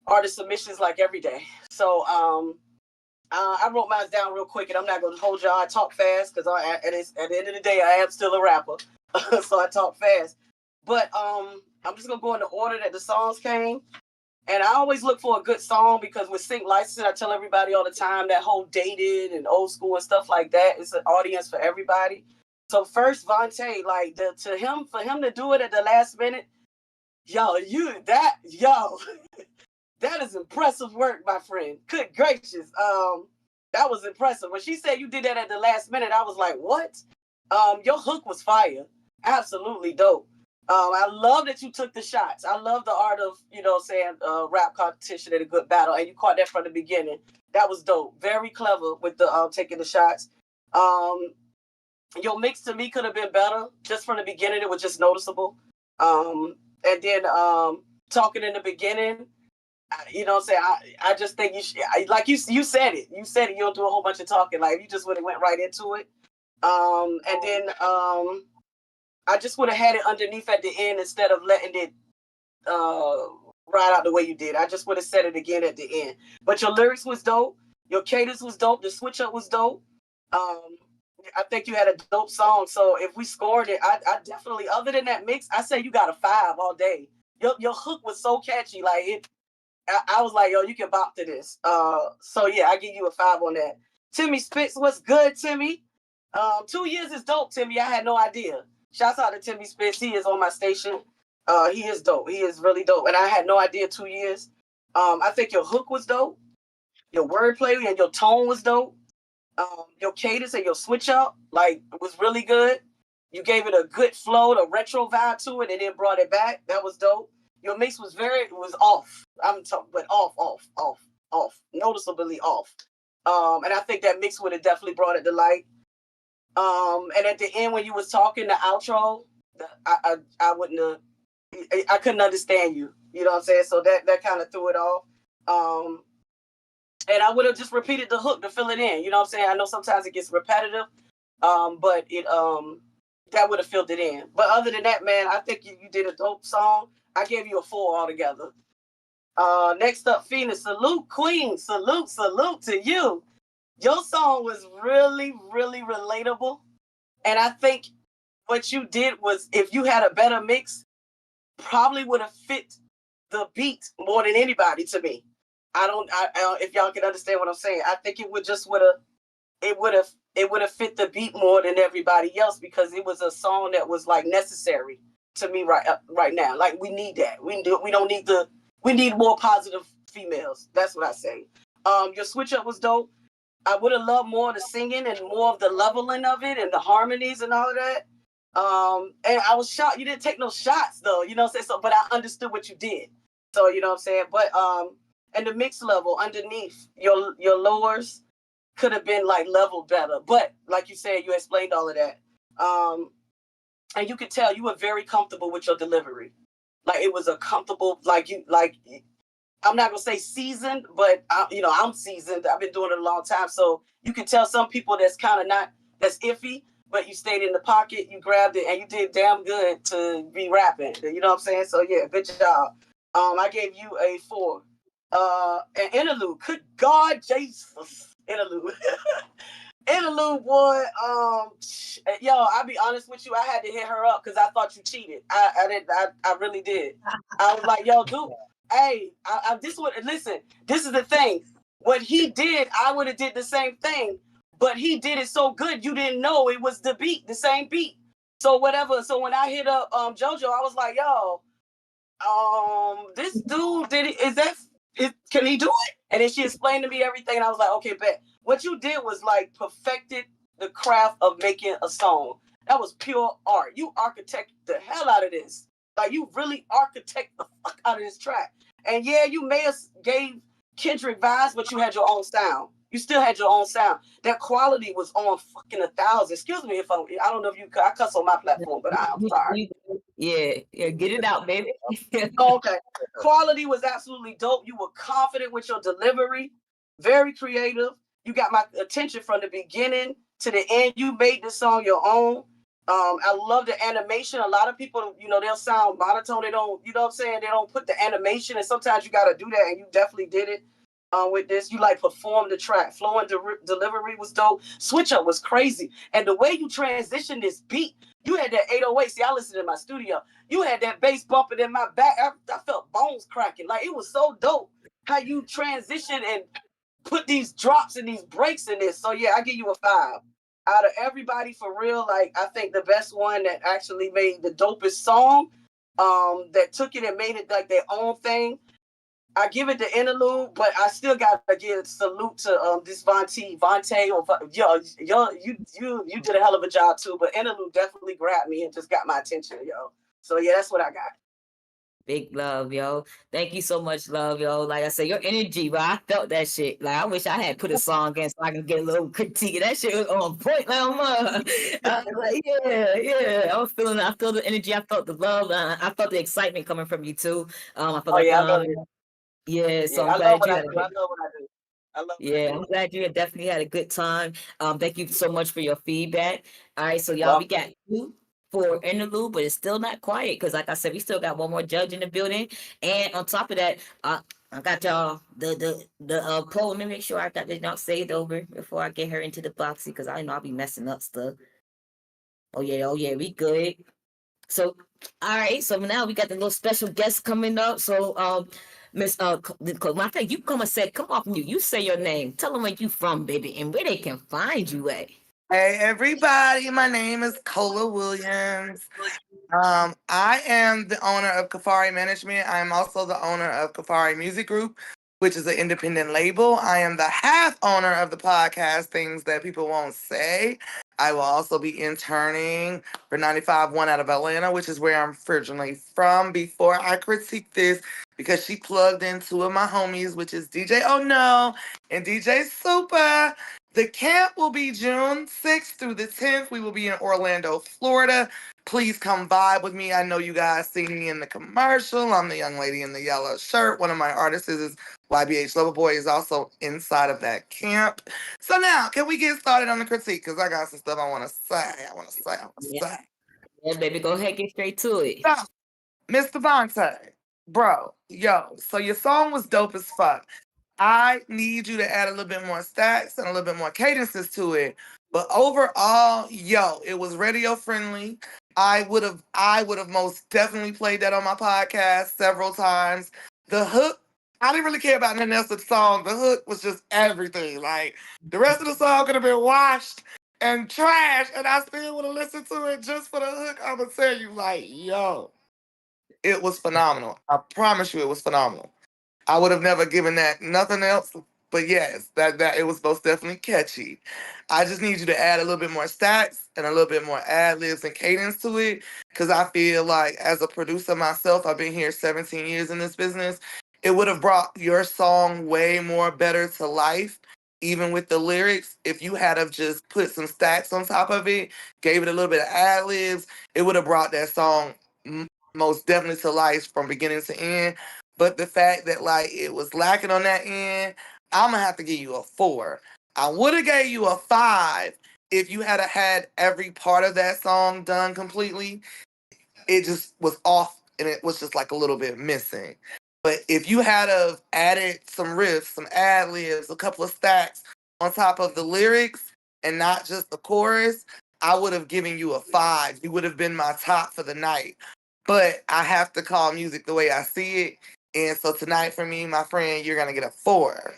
artist submissions like every day. So I wrote mine down real quick, and I'm not going to hold y'all. I talk fast because at the end of the day, I am still a rapper, so I talk fast. But I'm just going to go in the order that the songs came. And I always look for a good song because with sync licensing, I tell everybody all the time that whole dated and old school and stuff like that is an audience for everybody. So first, Vontae, for him to do it at the last minute, that is impressive work, my friend. Good gracious. That was impressive. When she said you did that at the last minute, I was like, what? Your hook was fire. Absolutely dope. I love that you took the shots. I love the art of, rap competition and a good battle. And you caught that from the beginning. That was dope. Very clever with the taking the shots. Your mix to me could have been better. Just from the beginning, it was just noticeable. And then talking in the beginning, you know what I'm saying? I just think you should, like you said it. You said it. You don't do a whole bunch of talking. Like, you just would have went right into it. And then I just would have had it underneath at the end instead of letting it ride out the way you did. I just would have said it again at the end. But your lyrics was dope. Your cadence was dope. The switch up was dope. I think you had a dope song. So if we scored it, I definitely, other than that mix, I say you got a 5 all day. Your hook was so catchy. Like, I was like, yo, you can bop to this. So yeah, I give you a 5 on that. Timmy Spitz, what's good, Timmy? 2 years is dope, Timmy. I had no idea. Shouts out to Timmy Spitz. He is on my station. He is dope. He is really dope. And I had no idea 2 years. I think your hook was dope. Your wordplay and your tone was dope. Your cadence and your switch up, like, was really good. You gave it a good flow, the retro vibe to it, and then brought it back. That was dope. Your mix was off. I'm talking, but off, noticeably off. And I think that mix would have definitely brought it to light. And at the end when you was talking, the outro, I wouldn't have, I couldn't understand you. You know what I'm saying? So that kind of threw it off. And I would have just repeated the hook to fill it in. You know what I'm saying? I know sometimes it gets repetitive, but it that would have filled it in. But other than that, man, I think you did a dope song. I gave you a 4 altogether. Next up, Phoenix. Salute, Queen. Salute to you. Your song was really, really relatable. And I think what you did was, if you had a better mix, probably would have fit the beat more than anybody to me. I don't if y'all can understand what I'm saying. I think it would have fit the beat more than everybody else, because it was a song that was like necessary to me right now. Like, we need that. We need more positive females. That's what I say. Your switch up was dope. I would have loved more of the singing and more of the leveling of it and the harmonies and all of that. And I was shocked you didn't take no shots though, you know what I'm saying? So, but I understood what you did. So, you know what I'm saying? But and the mix level underneath your lowers could have been like leveled better. But like you said, you explained all of that. And you could tell you were very comfortable with your delivery. Like, it was a comfortable, I'm not gonna say seasoned, but I'm seasoned. I've been doing it a long time. So you can tell some people that's kind of that's iffy, but you stayed in the pocket, you grabbed it, and you did damn good to be rapping. You know what I'm saying? So yeah, good job. I gave you a 4. An interlude. Good God, Jesus. Interlude. Interlude, boy. Yo, I'll be honest with you. I had to hit her up because I thought you cheated. I really did. I was like, yo, dude, hey, listen, this is the thing. What he did, I would have did the same thing, but he did it so good you didn't know it was the beat, the same beat. So whatever. So when I hit up JoJo, I was like, yo, this dude did it. Can he do it? And then she explained to me everything, and I was like, okay, bet. What you did was like perfected the craft of making a song. That was pure art. You architected the hell out of this. Like, you really architect the fuck out of this track. And yeah, you may have gave Kendrick vibes, but you had your own sound. You still had your own sound. That quality was on fucking 1,000. Excuse me if I don't know if I cuss on my platform, but I'm sorry. Yeah, get it out, baby. Okay. Quality was absolutely dope. You were confident with your delivery, very creative. You got my attention from the beginning to the end. You made this song your own. I love the animation. A lot of people, they'll sound monotone. They don't, you know what I'm saying? They don't put the animation, and sometimes you got to do that, and you definitely did it. With this, you performed the track. Flow and delivery was dope. Switch up was crazy, and the way you transitioned this beat, you had that 808. See, I listened in my studio. You had that bass bumping in my back. I felt bones cracking. Like, it was so dope how you transitioned and put these drops and these breaks in this. So yeah, I give you a 5. Out of everybody, for real, like, I think the best one that actually made the dopest song, that took it and made it like their own thing, I give it the interlude, but I still got to give salute to this Vontae, or you did a hell of a job too. But interlude definitely grabbed me and just got my attention, yo. So yeah, that's what I got. Big love, yo. Thank you so much, love, yo. Like I said, your energy, bro. I felt that shit. Like I wish I had put a song in so I can get a little critique. That shit was on point. Like, I was like, yeah. I feel the energy. I felt the love. I felt the excitement coming from you too. I felt Oh like, yeah, I love it. yeah. So Yeah, I'm I love glad what you I had a do. I good. love what I do. I love what I Yeah, do. I'm glad you had definitely had a good time. Thank you so much for your feedback. All right, so y'all, we Welcome. got you for interlude, but it's still not quiet because, like I said, we still got one more judge in the building, and on top of that, I got y'all the poll. Let me make sure I got this not saved over before I get her into the boxy because I know I'll be messing up stuff. Oh yeah, we good. So, all right. So now we got the little special guest coming up. So, Miss matter of fact, you come and say, come off mute. You say your name. Tell them where you from, baby, and where they can find you at. Hey everybody, my name is Cola Williams. I am the owner of Kafari Management. I am also the owner of Kafari Music Group, which is an independent label. I am the half owner of the podcast Things That People Won't Say. I will also be interning for 95.1 out of Atlanta, which is where I'm originally from. Before I critique this, because she plugged in two of my homies, which is DJ Oh No and DJ Super. The camp will be June 6th through the 10th. We will be in Orlando, Florida. Please come vibe with me. I know you guys seen me in the commercial. I'm the young lady in the yellow shirt. One of my artists is YBH Loverboy is also inside of that camp. So now, can we get started on the critique? Because I got some stuff I want to say. Yeah, baby, go ahead, get straight to it. So, Mr. Vontae, bro, yo, so your song was dope as fuck. I need you to add a little bit more stacks and a little bit more cadences to it. But overall, yo, it was radio friendly. I would have most definitely played that on my podcast several times. The hook, I didn't really care about nothing else with the song. The hook was just everything. Like the rest of the song could have been washed and trash, and I still would have listened to it just for the hook. I'm gonna tell you, like, yo, it was phenomenal. I promise you, it was phenomenal. I would have never given that nothing else. But yes, that it was most definitely catchy. I just need you to add a little bit more stats and a little bit more ad libs and cadence to it. Cause I feel like as a producer myself, I've been here 17 years in this business. It would have brought your song way more better to life, even with the lyrics. If you had have just put some stacks on top of it, gave it a little bit of ad libs, it would have brought that song most definitely to life from beginning to end. But the fact that like it was lacking on that end, I'm gonna have to give you a 4. I would have gave you a 5 if you had every part of that song done completely. It just was off and it was just like a little bit missing. But if you had have added some riffs, some ad libs, a couple of stacks on top of the lyrics and not just the chorus, I would have given you a 5. You would have been my top for the night. But I have to call music the way I see it. And so tonight for me, my friend, you're gonna get a 4.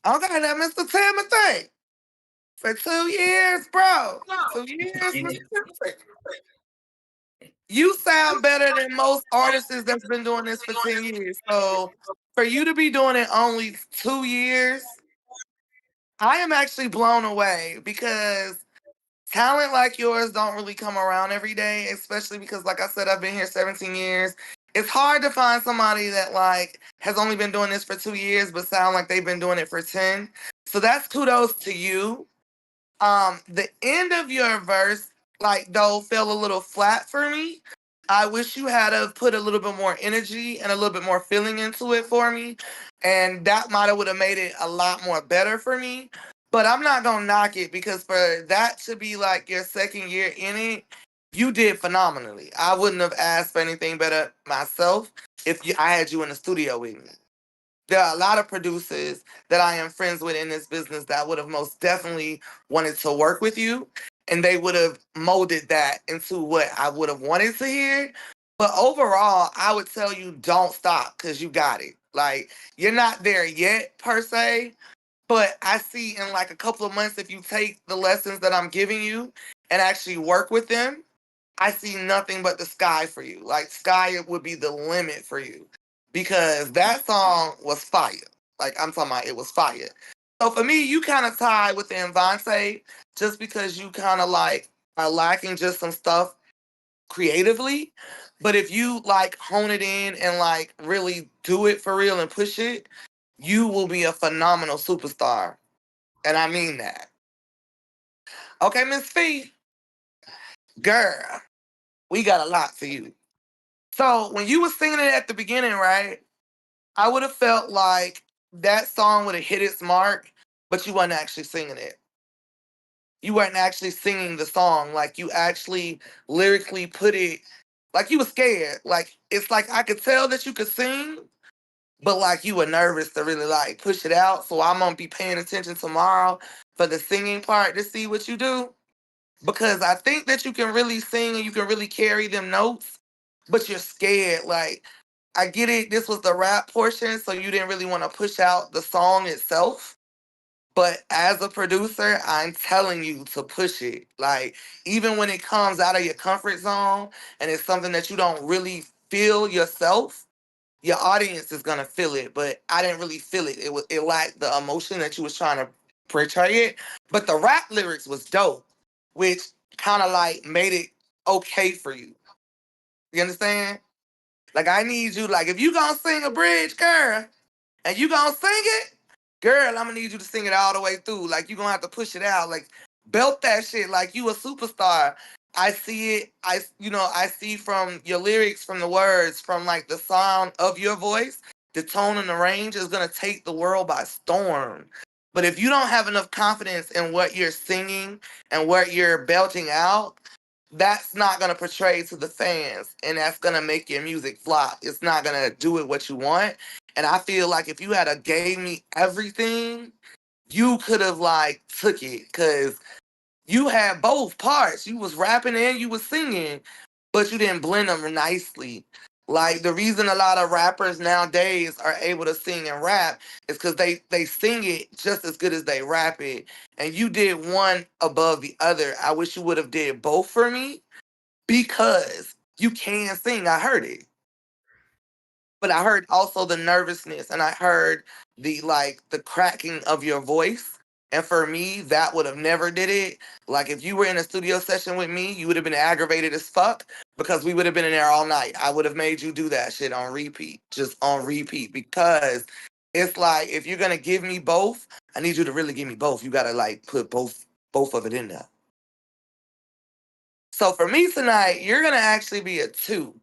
Okay, now Mr. Timothy. For 2 years, bro. 2 years, Mr. Timothy. You sound better than most artists that's been doing this for 10 years. So for you to be doing it only 2 years, I am actually blown away because talent like yours don't really come around every day, especially because, like I said, I've been here 17 years. It's hard to find somebody that like has only been doing this for 2 years, but sound like they've been doing it for 10. So that's kudos to you. The end of your verse, like though, fell a little flat for me. I wish you had to put a little bit more energy and a little bit more feeling into it for me, and that might have would have made it a lot more better for me. But I'm not gonna knock it because for that to be like your second year in it, you did phenomenally. I wouldn't have asked for anything better myself if I had you in the studio with me. There are a lot of producers that I am friends with in this business that would have most definitely wanted to work with you, and they would have molded that into what I would have wanted to hear. But overall, I would tell you don't stop because you got it. Like, you're not there yet, per se, but I see in like a couple of months, if you take the lessons that I'm giving you and actually work with them, I see nothing but the sky for you. Like, sky would be the limit for you because that song was fire. Like, I'm talking about it was fire. So for me, you kind of tied with the Invante just because you kind of like are lacking just some stuff creatively. But if you like hone it in and like really do it for real and push it, you will be a phenomenal superstar. And I mean that. Okay, Miss Fee, girl, we got a lot for you. So when you were singing it at the beginning, right, I would have felt like that song would have hit its mark, but you wasn't actually singing it. You weren't actually singing the song. Like you actually lyrically put it, like you were scared. Like it's like I could tell that you could sing, but like you were nervous to really like push it out. So I'm gonna be paying attention tomorrow for the singing part to see what you do. Because I think that you can really sing and you can really carry them notes, but you're scared. Like, I get it, this was the rap portion, so you didn't really want to push out the song itself. But as a producer, I'm telling you to push it. Like, even when it comes out of your comfort zone and it's something that you don't really feel yourself, your audience is gonna feel it. But I didn't really feel it. It lacked the emotion that you was trying to portray it. But the rap lyrics was dope, which kind of like made it okay for you. You understand? Like I need you, like if you gonna sing a bridge, girl, and you gonna sing it, girl, I'm gonna need you to sing it all the way through. Like you gonna have to push it out. Like belt that shit like you a superstar. I see it, I see from your lyrics, from the words, from like the sound of your voice, the tone and the range is gonna take the world by storm. But if you don't have enough confidence in what you're singing and what you're belting out, that's not gonna portray to the fans, and that's gonna make your music flop. It's not gonna do it what you want. And I feel like if you had a gave me everything, you could have like took it, cause you had both parts. You was rapping and you was singing, but you didn't blend them nicely. Like the reason a lot of rappers nowadays are able to sing and rap is because they sing it just as good as they rap it. And you did one above the other. I wish you would have did both for me because you can sing. I heard it. But I heard also the nervousness and I heard the cracking of your voice. And for me, that would have never did it. Like if you were in a studio session with me, you would have been aggravated as fuck because we would have been in there all night. I would have made you do that shit on repeat, just on repeat, because it's like if you're gonna give me both, I need you to really give me both. You gotta like put both of it in there. So for me tonight, you're gonna actually be a 2.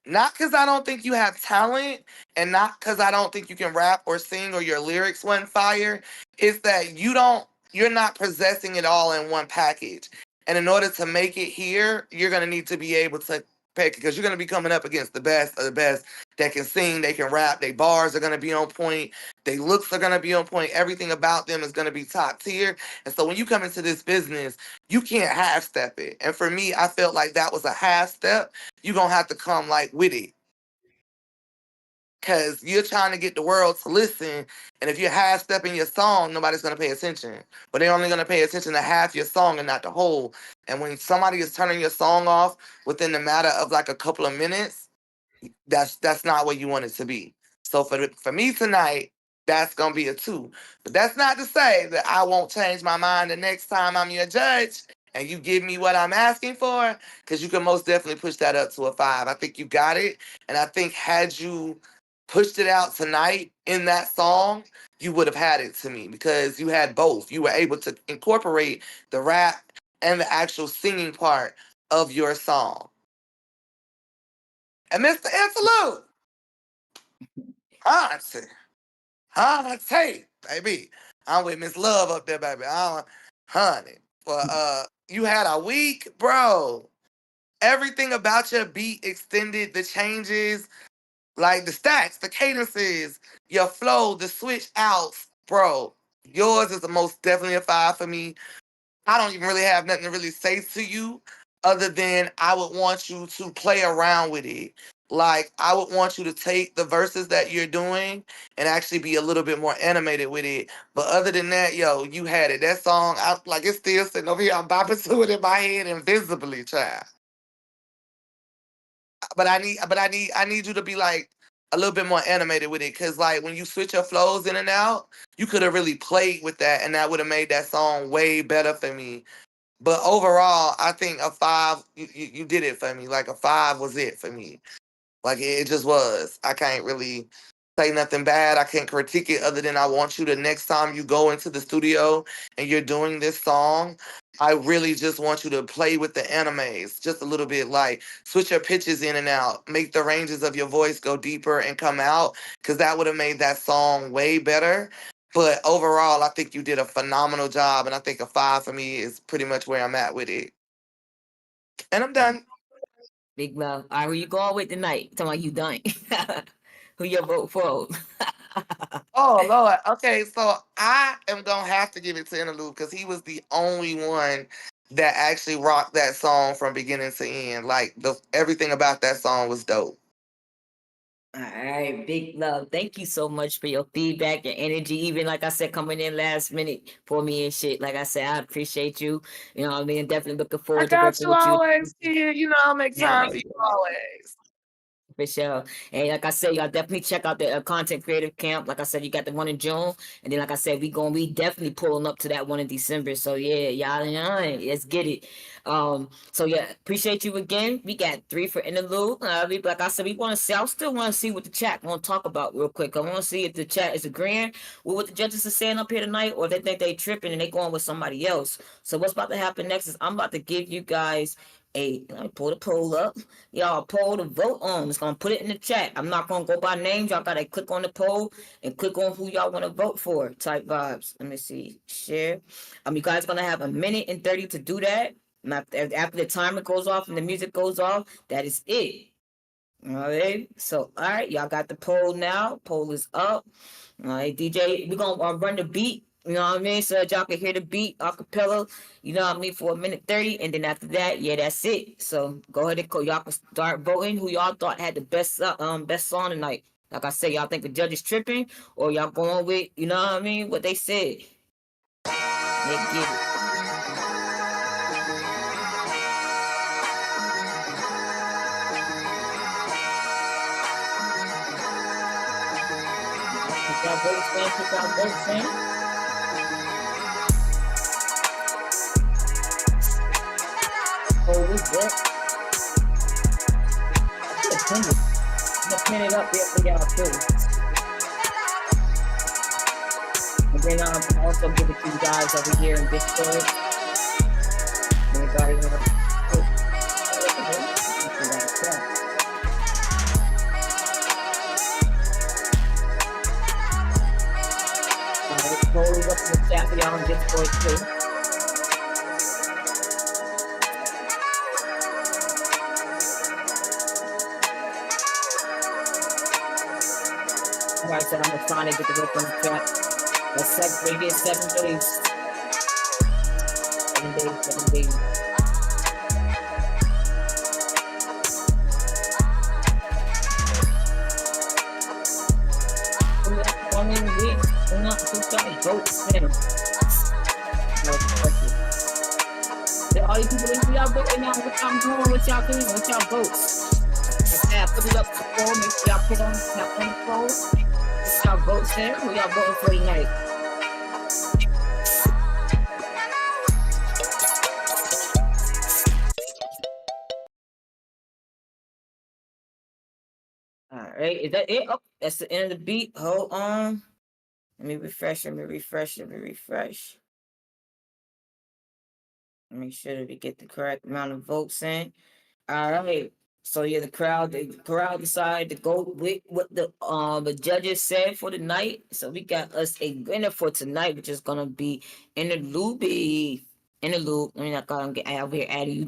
Not because I don't think you have talent and not because I don't think you can rap or sing or your lyrics went fire. It's that you're not possessing it all in one package. And in order to make it here, you're going to need to be able to pick, because you're going to be coming up against the best of the best that can sing, they can rap, their bars are going to be on point, their looks are going to be on point, everything about them is going to be top tier. And so when you come into this business, you can't half step it. And for me, I felt like that was a half step. You're going to have to come like with it. Because you're trying to get the world to listen. And if you're half stepping your song, nobody's going to pay attention. But they're only going to pay attention to half your song and not the whole. And when somebody is turning your song off within the matter of like a couple of minutes, that's not what you want it to be. So for me tonight, that's going to be a 2. But that's not to say that I won't change my mind the next time I'm your judge and you give me what I'm asking for, because you can most definitely push that up to a 5. I think you got it. And I think had you pushed it out tonight in that song, you would have had it to me because you had both. You were able to incorporate the rap and the actual singing part of your song. And Mr. Interlude, Honey, baby. I'm with Miss Love up there, baby. Honey. Well, you had a week, bro. Everything about your beat extended, the changes, like the stacks, the cadences, your flow, the switch outs, bro. Yours is the most definitely a 5 for me. I don't even really have nothing to really say to you other than I would want you to play around with it. Like, I would want you to take the verses that you're doing and actually be a little bit more animated with it. But other than that, yo, you had it. That song, it's still sitting over here. I'm bopping to it in my head invisibly, child. But I need you to be like a little bit more animated with it, because like when you switch your flows in and out, you could have really played with that, and that would have made that song way better for me. But overall, I think a 5, you did it for me. Like a 5 was it for me. Like it just was. I can't really say nothing bad. I can't critique it other than I want you to next time you go into the studio and you're doing this song, I really just want you to play with the animes just a little bit, like switch your pitches in and out, make the ranges of your voice go deeper and come out, because that would have made that song way better. But overall, I think you did a phenomenal job, and I think a 5 for me is pretty much where I'm at with it. And I'm done. Big love. All right, who you going with tonight? Talking about you done. Who your vote for? Oh Lord. Okay, so I am gonna have to give it to Interlude because he was the only one that actually rocked that song from beginning to end. Like everything about that song was dope. All right, big love. Thank you so much for your feedback, your energy. Even like I said, coming in last minute for me and shit. Like I said, I appreciate you. You know what I mean? Definitely looking I forward to got working you with you. always, kid. You know I'll make time for you always. For sure. And like I said, y'all definitely check out the content creative camp. Like I said, you got the one in June. And then like I said, we definitely pulling up to that one in December. So yeah, y'all, let's get it. So yeah, appreciate you again. We got 3 for Interlude. Like I said, I still want to see what the chat want to talk about real quick. I want to see if the chat is agreeing with what the judges are saying up here tonight, or they think they tripping and they going with somebody else. So what's about to happen next is I'm about to give you guys let me pull the poll up. Y'all poll to vote on. It's gonna put it in the chat. I'm not gonna go by names. Y'all gotta click on the poll and click on who y'all want to vote for. Type vibes. Let me see. Share. You guys gonna have 1:30 to do that. After the timer goes off and the music goes off, that is it. All right. So all right, y'all got the poll now. Poll is up. All right, DJ. We're gonna run the beat. You know what I mean? So that y'all can hear the beat acapella, you know what I mean, for 1:30. And then after that, yeah, that's it. So go ahead and y'all can start voting who y'all thought had the best song tonight. Like I said, y'all think the judge is tripping, or y'all going with, you know what I mean, what they said. Let's get it. Pick out votes, man. Pick out votes, man. Oh, what's that? I'm gonna pin it up there for y'all too. And then I'll also give it to you guys over here in Discord. Anybody want to? Poll is up in the chat for y'all on Discord too. Alright, so I'm gonna try to get the rip on the chat. That's maybe 7 days. 7 days, 7 days. One in a week. We're not too sorry. Votes, man. All you people in y'all voting now, what y'all doing, what y'all doing, what y'all votes. Okay, put it up to the poll, make sure y'all put on the poll. What's y'all votes there? Who y'all voting for tonight? Alright, is that it? Oh, that's the end of the beat. Hold on. Let me refresh. Make sure that we get the correct amount of votes in. All right. So yeah, the crowd decided to go with what the judges said for the night. So we got us a winner for tonight, which is gonna be Interlude. Interlude. I mean, I thought I'm getting out here adding you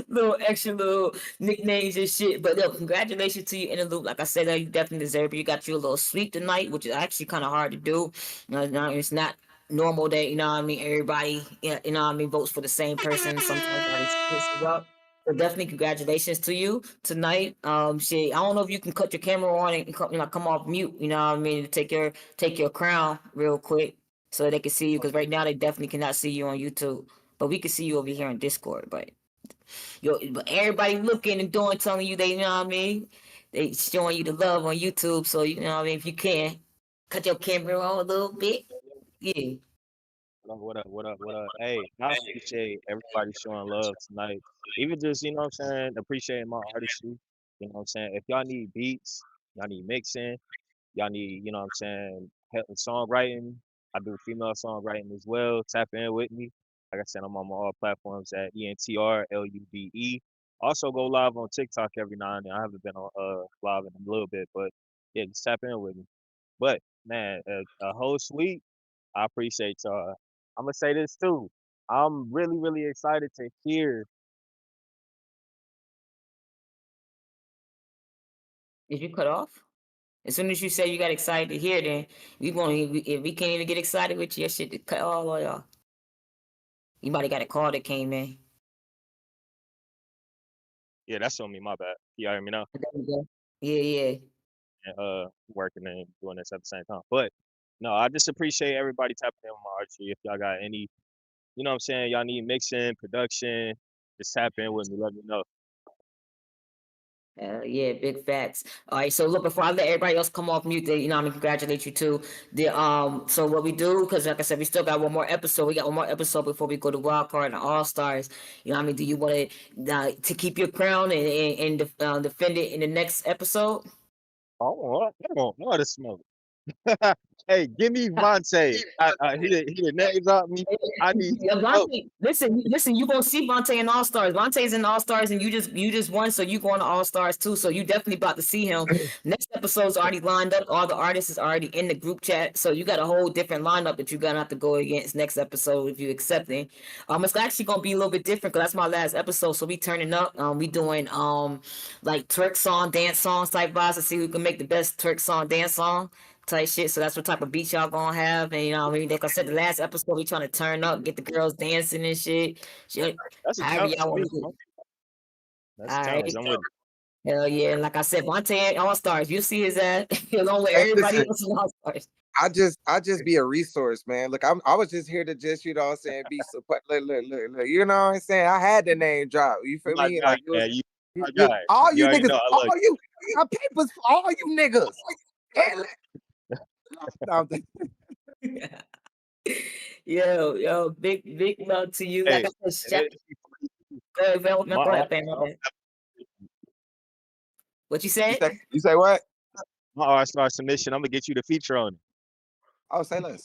little extra little nicknames and shit. But look, congratulations to you, Interlude. Like I said, you definitely deserve it. You got your little sweep tonight, which is actually kind of hard to do. It's not normal that, you know what I mean, everybody, you know what I mean, votes for the same person. Sometimes that is up. So definitely congratulations to you tonight. Shit, I don't know if you can cut your camera on and come off mute, you know what I mean, to take your crown real quick so they can see you, because right now they definitely cannot see you on YouTube. But we can see you over here on Discord. But everybody looking and telling you they, you know what I mean, they showing you the love on YouTube. So, you know what I mean, if you can cut your camera on a little bit. Yeah. What up? What up? What up? Hey, I appreciate everybody showing love tonight. Even just, you know what I'm saying, appreciating my artistry. You know what I'm saying? If y'all need beats, y'all need mixing, y'all need, you know what I'm saying, help with songwriting. I do female songwriting as well. Tap in with me. Like I said, I'm on all platforms at ENTRLUDE. Also go live on TikTok every now and then. I haven't been on live in a little bit, but yeah, just tap in with me. But man, a whole suite. I appreciate y'all. I'm gonna say this too. I'm really, really excited to hear. Did you cut off? As soon as you say you got excited to hear, then we won't. If we can't even get excited with your shit, to cut all of y'all. You might have got a call that came in. Yeah, that's on me. My bad. You hear me now? There we go. Yeah, yeah. And working and doing this at the same time. But no, I just appreciate everybody tapping in with my archery. If y'all got any, you know what I'm saying, y'all need mixing, production, just tap in with me. Let me know. Yeah, big facts. All right, so look, before I let everybody else come off mute, you know, I'm gonna congratulate you too. So what we do, because like I said, we still got one more episode. We got one more episode before we go to wild card and all stars. You know, what I mean, do you want to keep your crown and defend it in the next episode? Oh, I want to smoke. Hey, give me Vontae. He the name dropped me. I need to smoke. Vontae, listen. You gonna see Vontae in All Stars. Vontae's in All Stars, and you just won, so you going to All Stars too. So you definitely about to see him. Next episode's already lined up. All the artists is already in the group chat, so you got a whole different lineup that you're gonna have to go against next episode if you accepting. It's actually gonna be a little bit different because that's my last episode. So we turning up. We doing like twerk song, dance songs type vibes to see who can make the best twerk song, dance song type shit. So that's what type of beats y'all gonna have. And you know, what I mean, like I said, the last episode we trying to turn up, get the girls dancing and shit. That's a However challenge y'all for me. want to do it. That's a All challenge. right. I'm with it. Hell yeah. And like I said, Vontae All Stars, you see his ass along with Hey, everybody listen, else in All Stars. I just be a resource, man. Look, I was just here to just, you know what I'm saying, be support. Look, you know what I'm saying? I had the name drop. You feel My me? guy, Like it was, man. My guy. all You you already niggas, know I all love you got papers for all you niggas. No, Yo, big love to you. Like Hey, I said, go ahead, go ahead, Pam, my bad. What you said? You say what? My all-star submission. I'm gonna get you the feature on it. Oh, say less.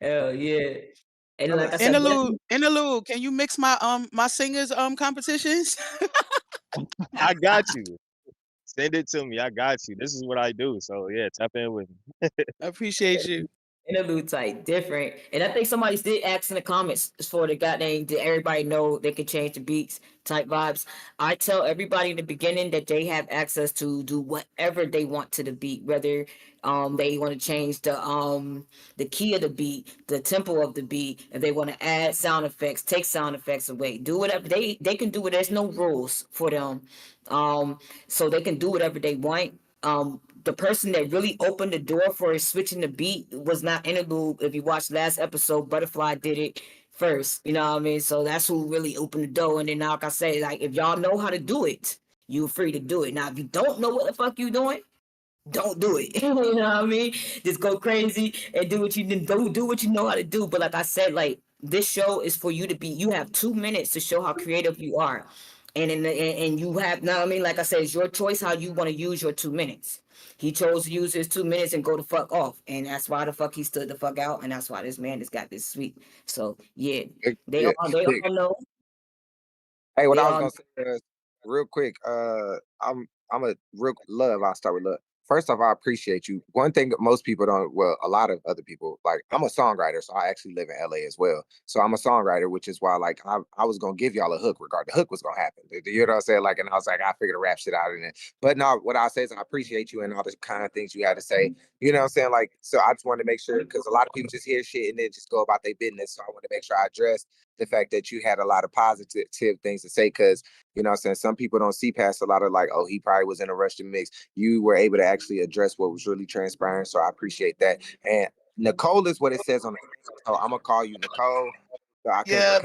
Hell yeah. And like I said, Interlude, can you mix my singers competitions? I got you. Send it to me. I got you. This is what I do. So yeah, tap in with me. I appreciate you. Interlude type, different. And I think somebody did ask in the comments for the goddamn, did everybody know they can change the beats type vibes? I tell everybody in the beginning that they have access to do whatever they want to the beat, whether they want to change the key of the beat, the tempo of the beat, if they want to add sound effects, take sound effects away, do whatever they can do it. There's no rules for them. So they can do whatever they want. The person that really opened the door for switching the beat was not Interlude. If you watched last episode, Butterfly did it first. You know what I mean? So that's who really opened the door. And then, like I say, like if y'all know how to do it, you're free to do it. Now, if you don't know what the fuck you doing, don't do it. You know what I mean? Just go crazy and do what you do what you know how to do. But like I said, like this show is for you to be. You have 2 minutes to show how creative you are, and you have. Now I mean, like I said, it's your choice how you want to use your 2 minutes. He chose to use his 2 minutes and go the fuck off, and that's why the fuck he stood the fuck out, and that's why this man has got this sweet. So yeah, they all know. Hey, what They I was all gonna say is real quick. I'm a real love. I'll start with love. First off, I appreciate you. One thing that most people don't, well, a lot of other people, like I'm a songwriter, so I actually live in LA as well. So I'm a songwriter, which is why like I was gonna give y'all a hook regard. The hook was gonna happen. You know what I'm saying? Like, and I was like, I figured to rap shit out in it. But no, what I say is I appreciate you and all the kind of things you had to say. You know what I'm saying? Like, so I just wanted to make sure because a lot of people just hear shit and then just go about their business. So I want to make sure I address the fact that you had a lot of positive things to say because you know what I'm saying? Some people don't see past a lot of like, oh, he probably was in a rush to mix. You were able to actually address what was really transpiring. So I appreciate that. And Nicole is what it says on the so I'm gonna call you Nicole. So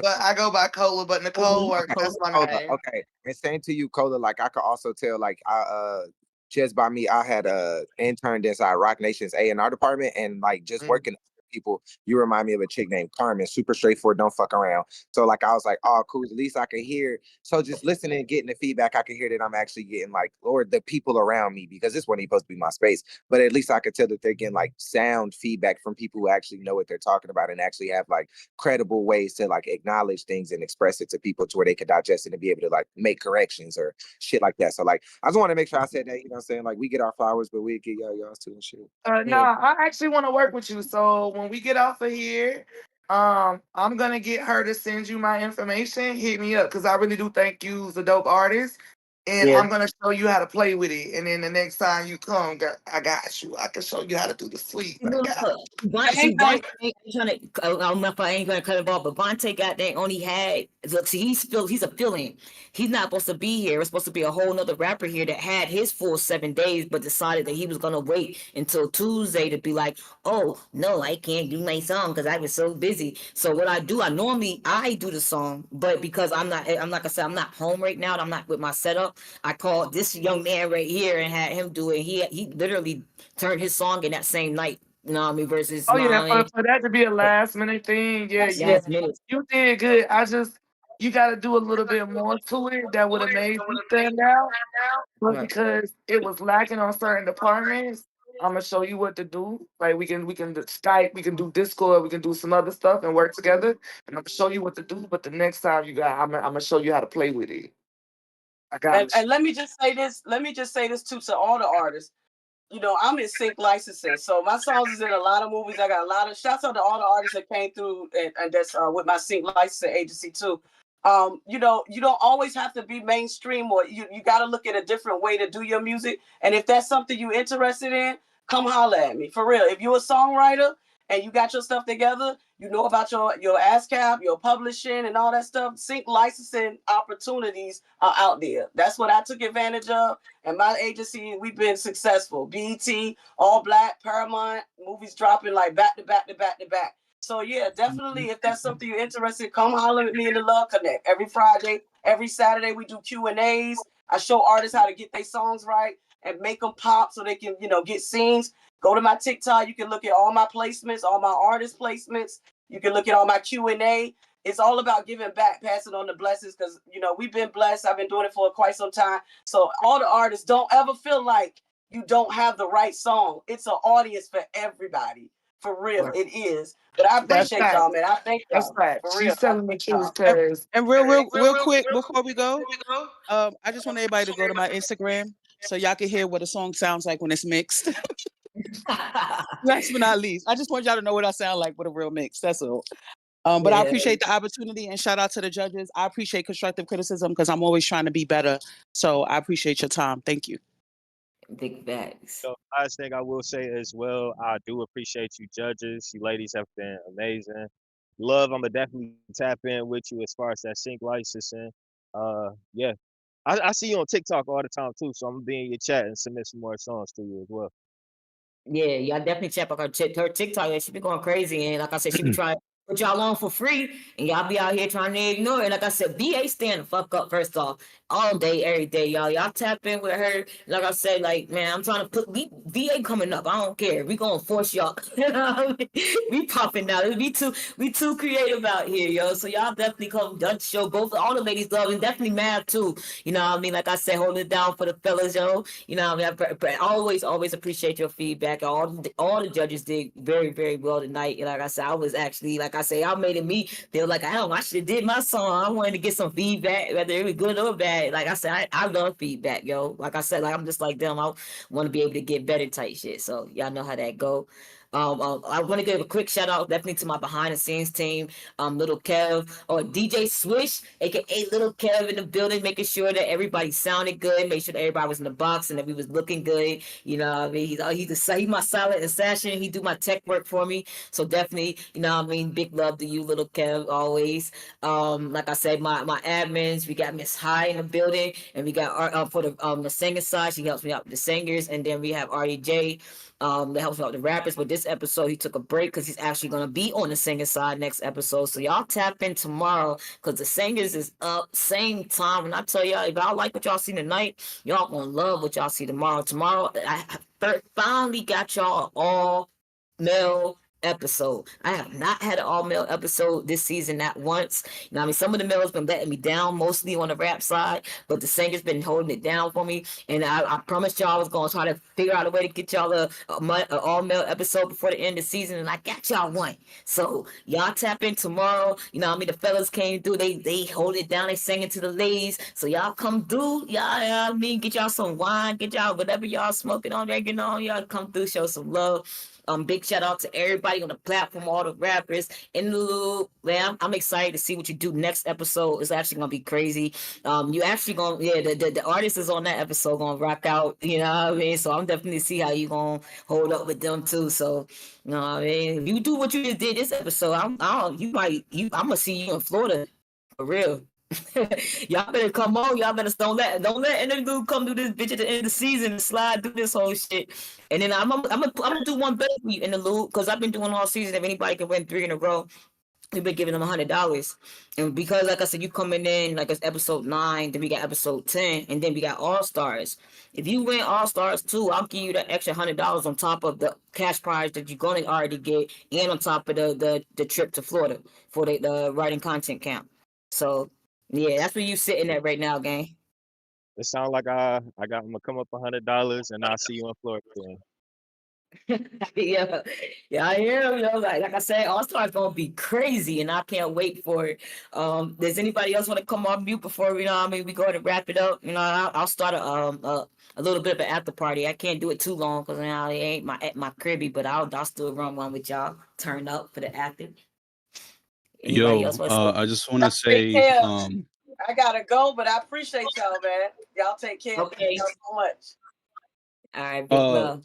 but I go by Cola, but Nicole works. That's my Cola, name. okay. And same to you, Cola. Like I could also tell, like just by me, I had interned inside Rock Nation's A&R department and like just working people, you remind me of a chick named Carmen, super straightforward, don't fuck around. So like I was like, oh cool, at least I could hear. So just listening and getting the feedback, I could hear that I'm actually getting like, or the people around me, because this wasn't supposed to be my space, but at least I could tell that they're getting like sound feedback from people who actually know what they're talking about and actually have like credible ways to like acknowledge things and express it to people to where they could digest it and be able to like make corrections or shit like that. So like I just want to make sure I said that, you know what I'm saying? Like we get our flowers, but we get y'all's too and shit. No, I actually want to work with you. So when we get off of here, I'm gonna get her to send you my information. Hit me up because I really do think you's a dope artist, and Yeah. I'm gonna show you how to play with it. And then the next time you come, I got you. I can show you how to do the sweep. I got it. See, Vontae ain't trying to. I don't know if I ain't gonna cut him off, but Vontae got that only had. Look, see, he's a fill-in. He's not supposed to be here. It's supposed to be a whole nother rapper here that had his full 7 days, but decided that he was gonna wait until Tuesday to be like, oh no, I can't do my song because I was so busy. So what I do, I do the song, but because I'm like I said, I'm not home right now. I'm not with my setup. I called this young man right here and had him do it. He literally turned his song in that same night. You know what I mean? Versus Oh yeah, mine. for that to be a last minute thing, yeah, Last minute. you did good. You got to do a little bit more to it that would have made you stand out. But Right. because it was lacking on certain departments, I'm gonna show you what to do. Like we can do Skype, we can do Discord, we can do some other stuff and work together. And I'm gonna show you what to do. But the next time I'm gonna show you how to play with it. I got you. And let me just say this. Let me just say this too to all the artists. You know, I'm in sync licensing, so my songs is in a lot of movies. I got a lot of shouts out to all the artists that came through and that's with my sync licensing agency too. You know, you don't always have to be mainstream, or you got to look at a different way to do your music. And if that's something you're interested in, come holler at me for real. If you're a songwriter and you got your stuff together, you know about your ASCAP, your publishing and all that stuff, sync licensing opportunities are out there. That's what I took advantage of. And my agency, we've been successful. BET, All Black, Paramount, movies dropping like back to back to back to back. So yeah, definitely if that's something you're interested in, come holler at me in the Love Connect. Every Friday, every Saturday, we do Q&As. I show artists how to get their songs right and make them pop so they can, you know, get scenes. Go to my TikTok. You can look at all my placements, all my artist placements. You can look at all my Q&A. It's all about giving back, passing on the blessings because, you know, we've been blessed. I've been doing it for quite some time. So all the artists, don't ever feel like you don't have the right song. It's an audience for everybody. For real, it is. But I appreciate y'all, man. I thank y'all. That's right. For real. She's telling the truth because And real quick before we go, I just want everybody to go to my Instagram so y'all can hear what a song sounds like when it's mixed. Last but not least, I just want y'all to know what I sound like with a real mix. That's all. But I appreciate the opportunity and shout out to the judges. I appreciate constructive criticism because I'm always trying to be better. So I appreciate your time. Thank you. Big bags. So last thing I will say as well, I do appreciate you judges. You ladies have been amazing. Love, I'm gonna definitely tap in with you as far as that sync licensing. Yeah. I see you on TikTok all the time too, so I'm gonna be in your chat and submit some more songs to you as well. Yeah, y'all definitely check out her TikTok. Yeah, she be going crazy, and like I said, she be trying to put y'all on for free, and y'all be out here trying to ignore it. Like I said, BA stand the fuck up first off, all day, every day, y'all. Y'all tap in with her. Like I said, like man, I'm trying to put VA coming up. I don't care. We gonna force y'all. We popping out. We too creative out here, yo. So y'all definitely come show both all the ladies love and definitely Mav too. You know what I mean? Like I said, holding it down for the fellas, yo. You know what I mean? I always appreciate your feedback. All the judges did very, very well tonight. And like I said, I was actually like I say, y'all made it me feel like I should have did my song. I wanted to get some feedback, whether it was good or bad. Like I said, I love feedback, yo. Like I said, like I'm just like them. I want to be able to get better type shit. So y'all know how that go. I want to give a quick shout out definitely to my behind the scenes team, Little Kev or DJ Swish, aka Little Kev in the building, making sure that everybody sounded good, make sure that everybody was in the box and that we was looking good. You know what I mean? He's my silent assassin. He do my tech work for me. So definitely, you know what I mean? Big love to you, Little Kev, always. Like I said, my admins, we got Miss High in the building, and we got for the singer side, she helps me out with the singers, and then we have RDJ that helps me out with the rappers. But this episode he took a break because he's actually gonna be on the singer side next episode. So y'all tap in tomorrow because the singers is up same time. And I tell y'all, if y'all like what y'all see tonight, y'all gonna love what y'all see tomorrow. Tomorrow I finally got y'all all male episode. I have not had an all male episode this season, not once. You know what I mean? Some of the males been letting me down, mostly on the rap side, but the singer's been holding it down for me. And I promised y'all I was going to try to figure out a way to get y'all a all male episode before the end of the season, and I got y'all one. So y'all tap in tomorrow. You know what I mean? The fellas came through, they hold it down, they singing to the ladies. So y'all come through, y'all, I mean, get y'all some wine, get y'all whatever y'all smoking on there, y'all come through, show some love. Big shout out to everybody on the platform, all the rappers in the loop. Man, I'm excited to see what you do next episode. It's actually gonna be crazy. You actually gonna the artist is on that episode gonna rock out. You know what I mean? So I'm definitely see how you gonna hold up with them too. So you know what I mean? If you do what you just did this episode, I'm gonna see you in Florida for real. Y'all better come on. Y'all better don't let Interlude come do this bitch at the end of the season and slide through this whole shit. And then I'm gonna do one better for you, Interlude, because I've been doing all season. If anybody can win 3 in a row, we've been giving them $100. And because, like I said, you coming in like it's episode 9, then we got episode 10, and then we got All Stars. If you win All Stars too, I'll give you that extra $100 on top of the cash prize that you're gonna already get, and on top of the trip to Florida for the writing content camp. So. Yeah, that's where you sitting at right now, gang. It sounds like I'm gonna come up $100 and I'll see you in Florida then. yeah, I am. You know, like I said, All Stars gonna be crazy, and I can't wait for it. Does anybody else want to come off mute before we we go ahead and wrap it up? You know, I'll start a little bit of an after party. I can't do it too long because it ain't my cribby, but I'll still run one with y'all. Turn up for the after. Anybody else I just want to say, I gotta go, but I appreciate y'all, man. Y'all take care. Okay. Thank y'all so much. All right, big love.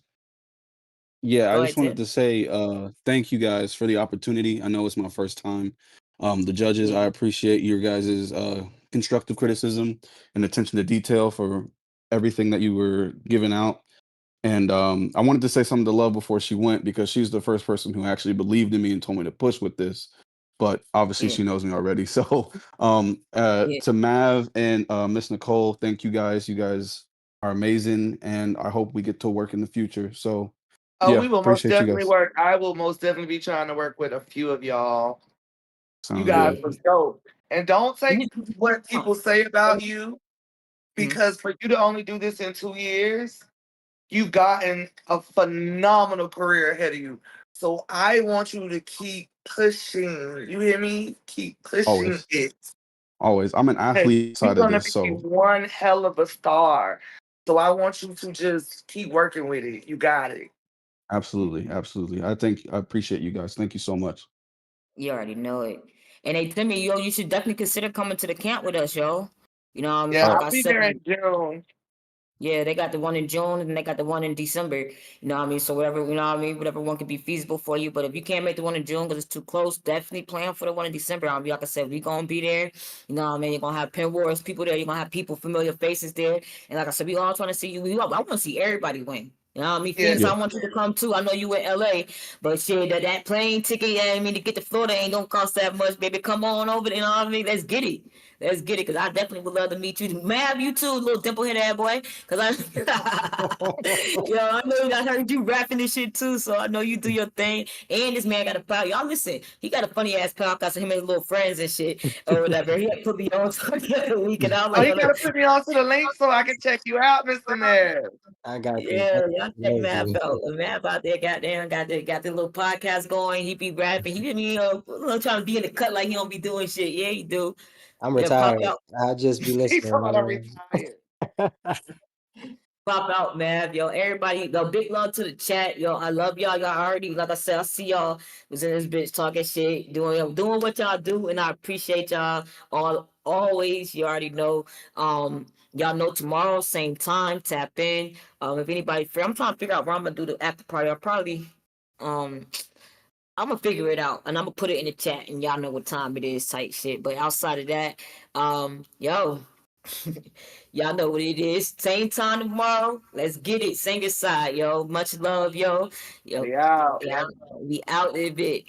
Yeah, I just wanted to say thank you guys for the opportunity. I know it's my first time. The judges, I appreciate your guys' constructive criticism and attention to detail for everything that you were giving out. And I wanted to say something to Love before she went, because she's the first person who actually believed in me and told me to push with this. But obviously she knows me already. So to Mav and Miss Nicole, thank you guys. You guys are amazing, and I hope we get to work in the future. So we will most definitely work. I will most definitely be trying to work with a few of y'all. You guys are dope. And don't take what people say about you, because for you to only do this in 2 years, you've gotten a phenomenal career ahead of you. So I want you to keep pushing. You hear me? Keep pushing it. Always. I'm an athlete side of this. You're gonna be one hell of a star. So I want you to just keep working with it. You got it. Absolutely. Absolutely. I appreciate you guys. Thank you so much. You already know it. And hey, Timmy, you should definitely consider coming to the camp with us, yo. You know what I mean? Yeah, I'll be there in June. Yeah, they got the one in June and they got the one in December. You know what I mean? So whatever, you know what I mean? Whatever one could be feasible for you. But if you can't make the one in June because it's too close, definitely plan for the one in December. Like I said, we going to be there. You know what I mean? You're going to have Pen Wars people there. You're going to have people, familiar faces there. And like I said, we all trying to see you. I want to see everybody win. You know what I mean? Phoenix, I want you to come too. I know you in LA, but shit, that plane ticket, to get to Florida ain't gonna cost that much, baby. Come on over, you know what I mean? Let's get it. Because I definitely would love to meet you. Mav, you too, little dimple-head ass boy. Because I know I heard you rapping this shit too, so I know you do your thing. And this man got a pal. Y'all listen, he got a funny ass podcast of him and his little friends and shit or whatever. He had to put me on the other week, and I was like, you gotta put me onto the link so I can check you out, Mr. Mav. I got you. Yeah, y'all check Mav out. Mav out there, goddamn, got the little podcast going. He be rapping. He be trying to be in the cut like he don't be doing shit. Yeah, he do. I'm retired. I'll just be listening. Pop out, Mav. Yo, everybody, big love to the chat. Yo, I love y'all. Y'all already, like I said, I see y'all was in this bitch talking shit, doing what y'all do, and I appreciate y'all always. You already know. Y'all know tomorrow, same time, tap in. If anybody free, I'm trying to figure out where I'm gonna do the after party. I'll probably I'm gonna figure it out and I'm gonna put it in the chat and y'all know what time it is, type shit. But outside of that, yo, y'all know what it is. Same time tomorrow. Let's get it. Sing aside, yo. Much love, yo. We out a bit.